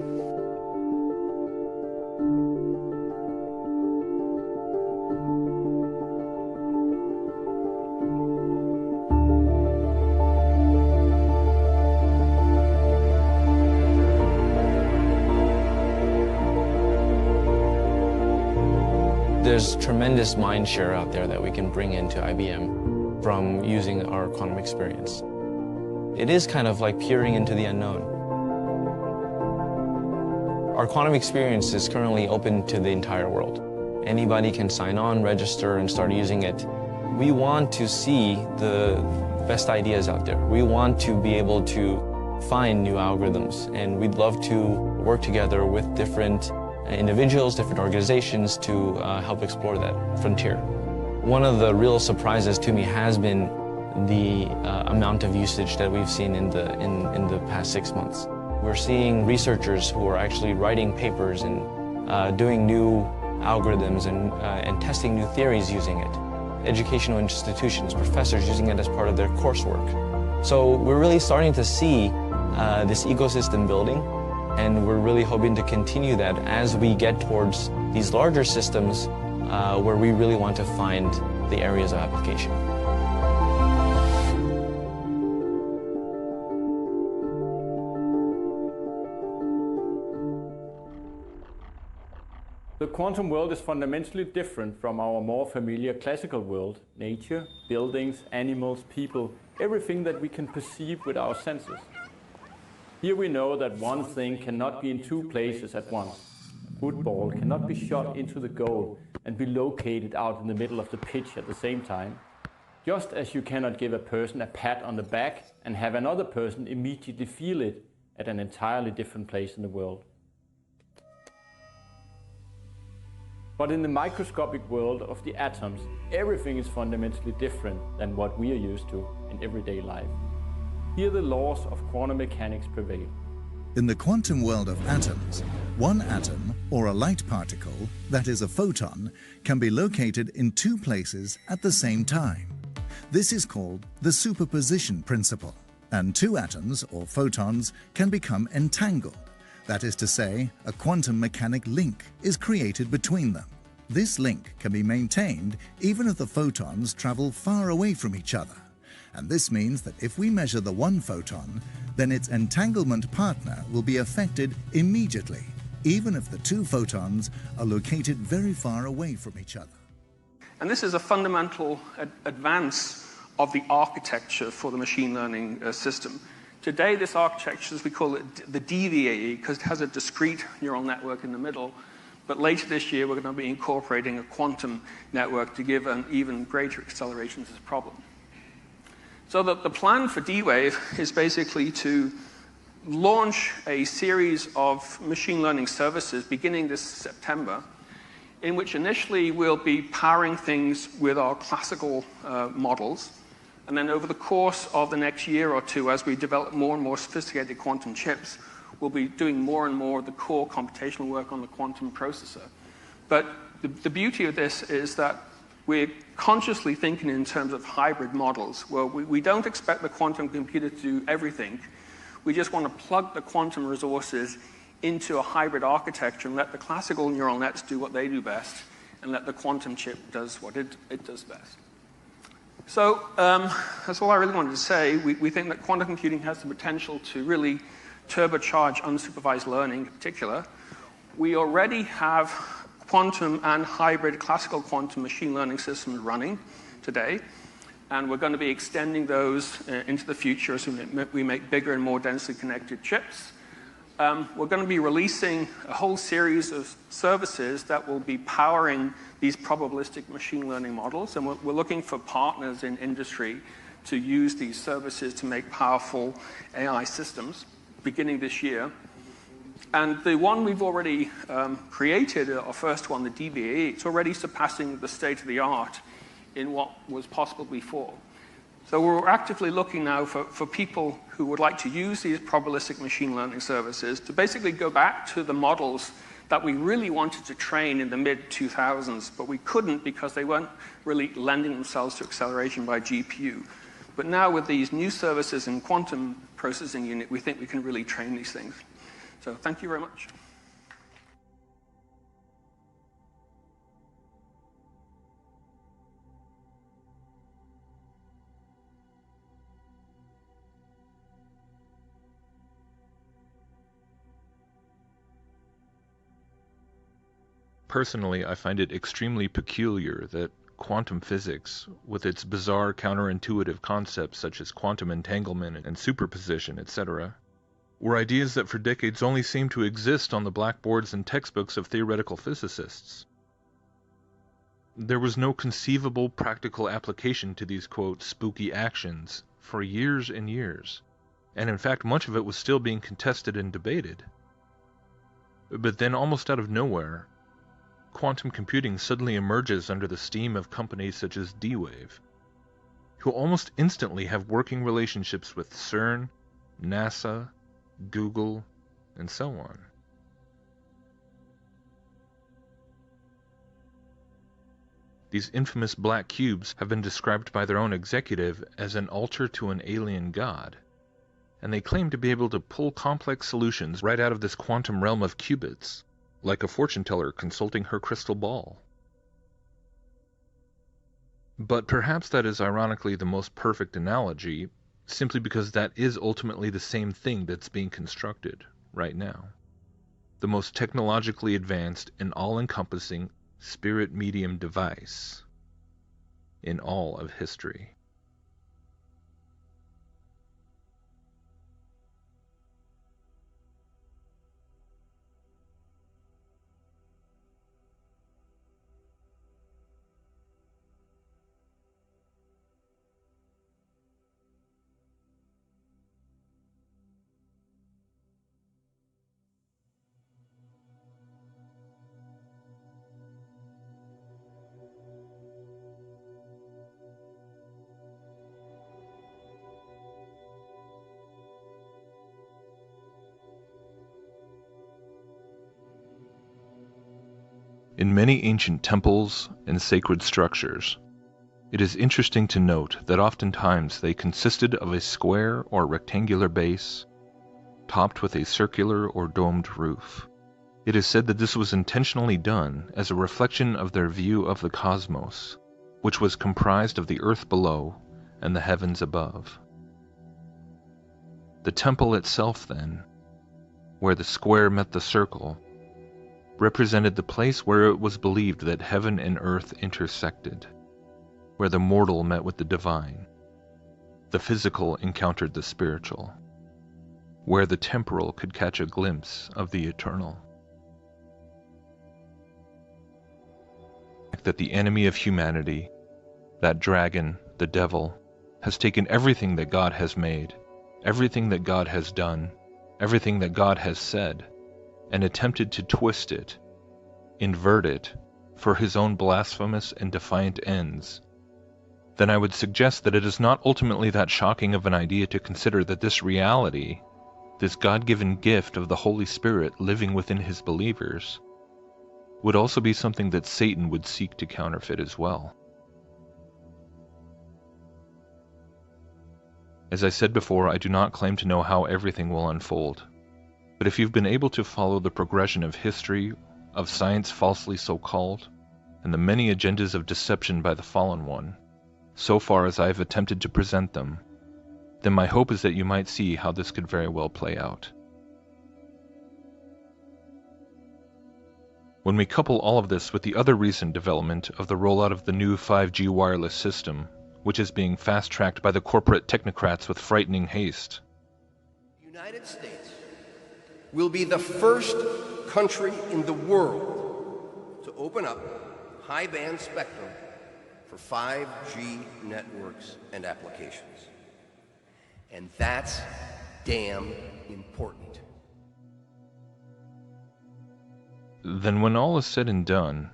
There's tremendous mind share out there that we can bring into IBM from using our quantum experience. It is kind of like peering into the unknown. Our quantum experience is currently open to the entire world. Anybody can sign on, register, and start using it. We want to see the best ideas out there. We want to be able to find new algorithms, and we'd love to work together with different individuals, different organizations to help explore that frontier. One of the real surprises to me has been the amount of usage that we've seen in the past 6 months. We're seeing researchers who are actually writing papers and doing new algorithms and testing new theories using it. Educational institutions, professors using it as part of their coursework. So we're really starting to see this ecosystem building, and we're really hoping to continue that as we get towards these larger systems where we really want to find the areas of application. The quantum world is fundamentally different from our more familiar classical world. Nature, buildings, animals, people, everything that we can perceive with our senses. Here we know that one thing cannot be in two places at once. A football cannot be shot into the goal and be located out in the middle of the pitch at the same time. Just as you cannot give a person a pat on the back and have another person immediately feel it at an entirely different place in the world. But in the microscopic world of the atoms, everything is fundamentally different than what we are used to in everyday life. Here the laws of quantum mechanics prevail. In the quantum world of atoms, one atom, or a light particle, that is a photon, can be located in two places at the same time. This is called the superposition principle. And two atoms, or photons, can become entangled. That is to say, a quantum mechanic link is created between them. This link can be maintained even if the photons travel far away from each other. And this means that if we measure the one photon, then its entanglement partner will be affected immediately, even if the two photons are located very far away from each other. And this is a fundamental advance of the architecture for the machine learning system. Today, this architecture, as we call it, the DVAE, because it has a discrete neural network in the middle. But later this year, we're going to be incorporating a quantum network to give an even greater acceleration to this problem. So the plan for D-Wave is basically to launch a series of machine learning services beginning this September, in which initially we'll be powering things with our classical models. And then over the course of the next year or two, as we develop more and more sophisticated quantum chips, we'll be doing more and more of the core computational work on the quantum processor. But the beauty of this is that we're consciously thinking in terms of hybrid models, where we don't expect the quantum computer to do everything. We just want to plug the quantum resources into a hybrid architecture and let the classical neural nets do what they do best, and let the quantum chip does what it does best. So that's all I really wanted to say. We think that quantum computing has the potential to really turbocharge unsupervised learning in particular. We already have quantum and hybrid classical quantum machine learning systems running today, and we're going to be extending those into the future as we make bigger and more densely connected chips. We're going to be releasing a whole series of services that will be powering these probabilistic machine learning models, and we're looking for partners in industry to use these services to make powerful AI systems beginning this year. And the one we've already created, our first one, the DVAE, it's already surpassing the state of the art in what was possible before. So we're actively looking now for people who would like to use these probabilistic machine learning services to basically go back to the models that we really wanted to train in the mid-2000s, but we couldn't because they weren't really lending themselves to acceleration by GPU. But now with these new services in quantum processing unit, we think we can really train these things. So thank you very much. Personally, I find it extremely peculiar that quantum physics, with its bizarre counterintuitive concepts such as quantum entanglement and superposition, etc., were ideas that for decades only seemed to exist on the blackboards and textbooks of theoretical physicists. There was no conceivable practical application to these, quote, spooky actions for years and years, and in fact much of it was still being contested and debated. But then, almost out of nowhere, quantum computing suddenly emerges under the steam of companies such as D-Wave, who almost instantly have working relationships with CERN, NASA, Google, and so on. These infamous black cubes have been described by their own executive as an altar to an alien god, and they claim to be able to pull complex solutions right out of this quantum realm of qubits, like a fortune teller consulting her crystal ball. But perhaps that is ironically the most perfect analogy, simply because that is ultimately the same thing that's being constructed right now. The most technologically advanced and all-encompassing spirit medium device in all of history. In many ancient temples and sacred structures, it is interesting to note that oftentimes they consisted of a square or rectangular base, topped with a circular or domed roof. It is said that this was intentionally done as a reflection of their view of the cosmos, which was comprised of the earth below and the heavens above. The temple itself, then, where the square met the circle, represented the place where it was believed that heaven and earth intersected, where the mortal met with the divine, the physical encountered the spiritual, where the temporal could catch a glimpse of the eternal. That the enemy of humanity, that dragon, the devil, has taken everything that God has made, everything that God has done, everything that God has said, and attempted to twist it, invert it, for his own blasphemous and defiant ends, then I would suggest that it is not ultimately that shocking of an idea to consider that this reality, this God-given gift of the Holy Spirit living within his believers, would also be something that Satan would seek to counterfeit as well. As I said before, I do not claim to know how everything will unfold. But if you've been able to follow the progression of history, of science falsely so called, and the many agendas of deception by the fallen one, so far as I have attempted to present them, then my hope is that you might see how this could very well play out. When we couple all of this with the other recent development of the rollout of the new 5G wireless system, which is being fast-tracked by the corporate technocrats with frightening haste, the United States will be the first country in the world to open up high-band spectrum for 5G networks and applications. And that's damn important. Then when all is said and done,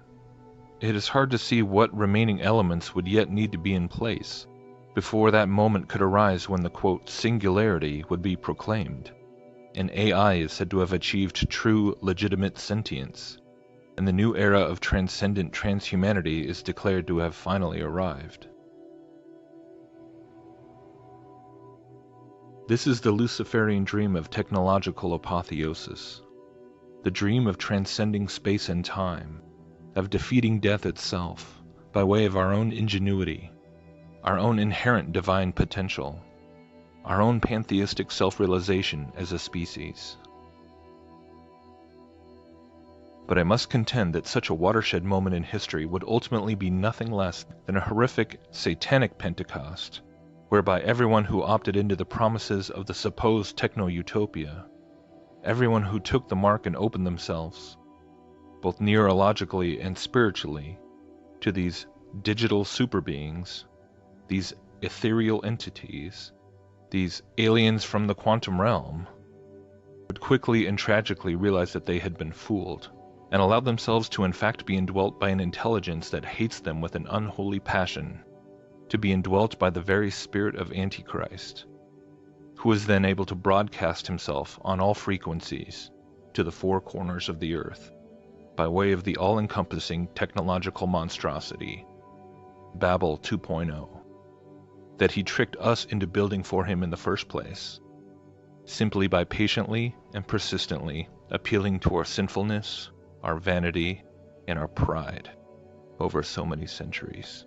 it is hard to see what remaining elements would yet need to be in place before that moment could arise when the, quote, singularity would be proclaimed. And AI is said to have achieved true, legitimate sentience, and the new era of transcendent transhumanity is declared to have finally arrived. This is the Luciferian dream of technological apotheosis, the dream of transcending space and time, of defeating death itself by way of our own ingenuity, our own inherent divine potential, our own pantheistic self-realization as a species. But I must contend that such a watershed moment in history would ultimately be nothing less than a horrific, satanic Pentecost, whereby everyone who opted into the promises of the supposed techno-utopia, everyone who took the mark and opened themselves, both neurologically and spiritually, to these digital superbeings, these ethereal entities, these aliens from the quantum realm, would quickly and tragically realize that they had been fooled, and allow themselves to in fact be indwelt by an intelligence that hates them with an unholy passion, to be indwelt by the very spirit of Antichrist, who is then able to broadcast himself on all frequencies to the four corners of the earth, by way of the all-encompassing technological monstrosity, Babel 2.0, that he tricked us into building for him in the first place, simply by patiently and persistently appealing to our sinfulness, our vanity, and our pride over so many centuries.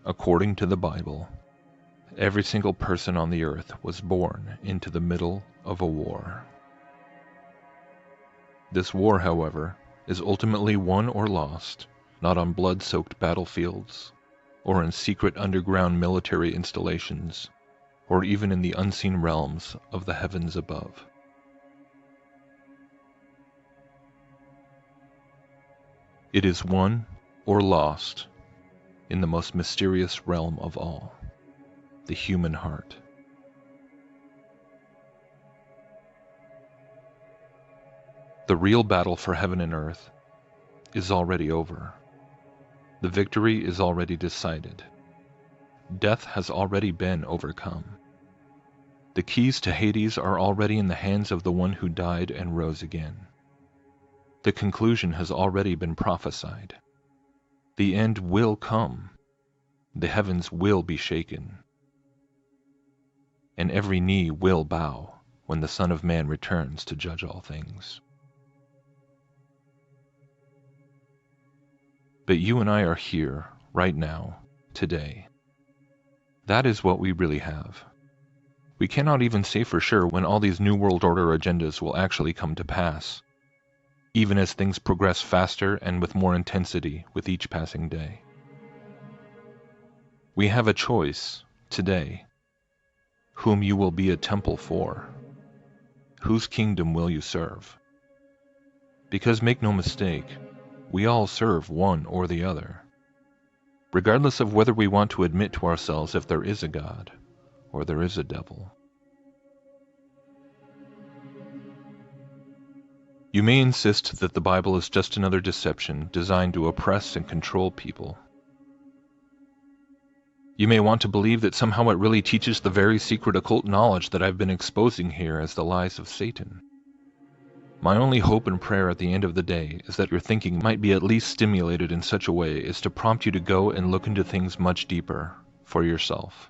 According to the Bible, every single person on the earth was born into the middle of a war. This war, however, is ultimately won or lost, not on blood-soaked battlefields, or in secret underground military installations, or even in the unseen realms of the heavens above. It is won or lost in the most mysterious realm of all, the human heart. The real battle for heaven and earth is already over. The victory is already decided. Death has already been overcome. The keys to Hades are already in the hands of the one who died and rose again. The conclusion has already been prophesied. The end will come. The heavens will be shaken. And every knee will bow when the Son of Man returns to judge all things. But you and I are here, right now, today. That is what we really have. We cannot even say for sure when all these New World Order agendas will actually come to pass, even as things progress faster and with more intensity with each passing day. We have a choice, today, whom you will be a temple for. Whose kingdom will you serve? Because make no mistake, we all serve one or the other, regardless of whether we want to admit to ourselves if there is a God or there is a devil. You may insist that the Bible is just another deception designed to oppress and control people. You may want to believe that somehow it really teaches the very secret occult knowledge that I've been exposing here as the lies of Satan. My only hope and prayer at the end of the day is that your thinking might be at least stimulated in such a way as to prompt you to go and look into things much deeper for yourself.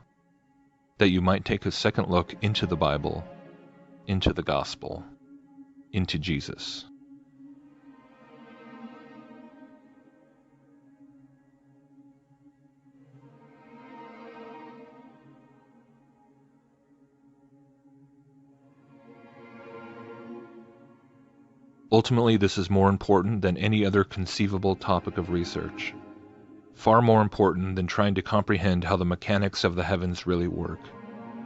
That you might take a second look into the Bible, into the gospel, into Jesus. Ultimately, this is more important than any other conceivable topic of research. Far more important than trying to comprehend how the mechanics of the heavens really work,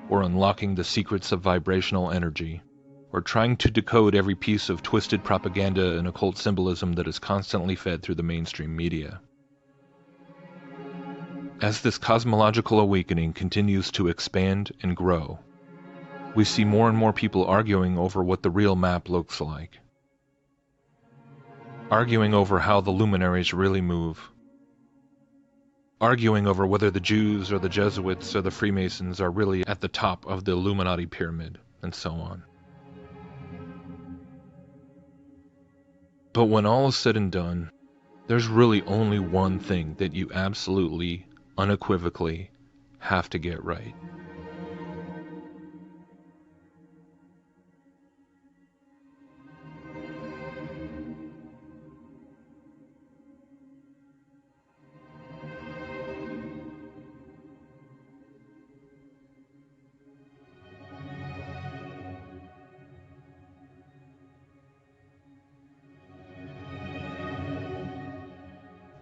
or unlocking the secrets of vibrational energy, or trying to decode every piece of twisted propaganda and occult symbolism that is constantly fed through the mainstream media. As this cosmological awakening continues to expand and grow, We see more and more people arguing over what the real map looks like. Arguing over how the luminaries really move. Arguing over whether the Jews or the Jesuits or the Freemasons are really at the top of the Illuminati pyramid, and so on. But when all is said and done, there's really only one thing that you absolutely, unequivocally have to get right.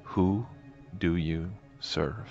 Who do you serve?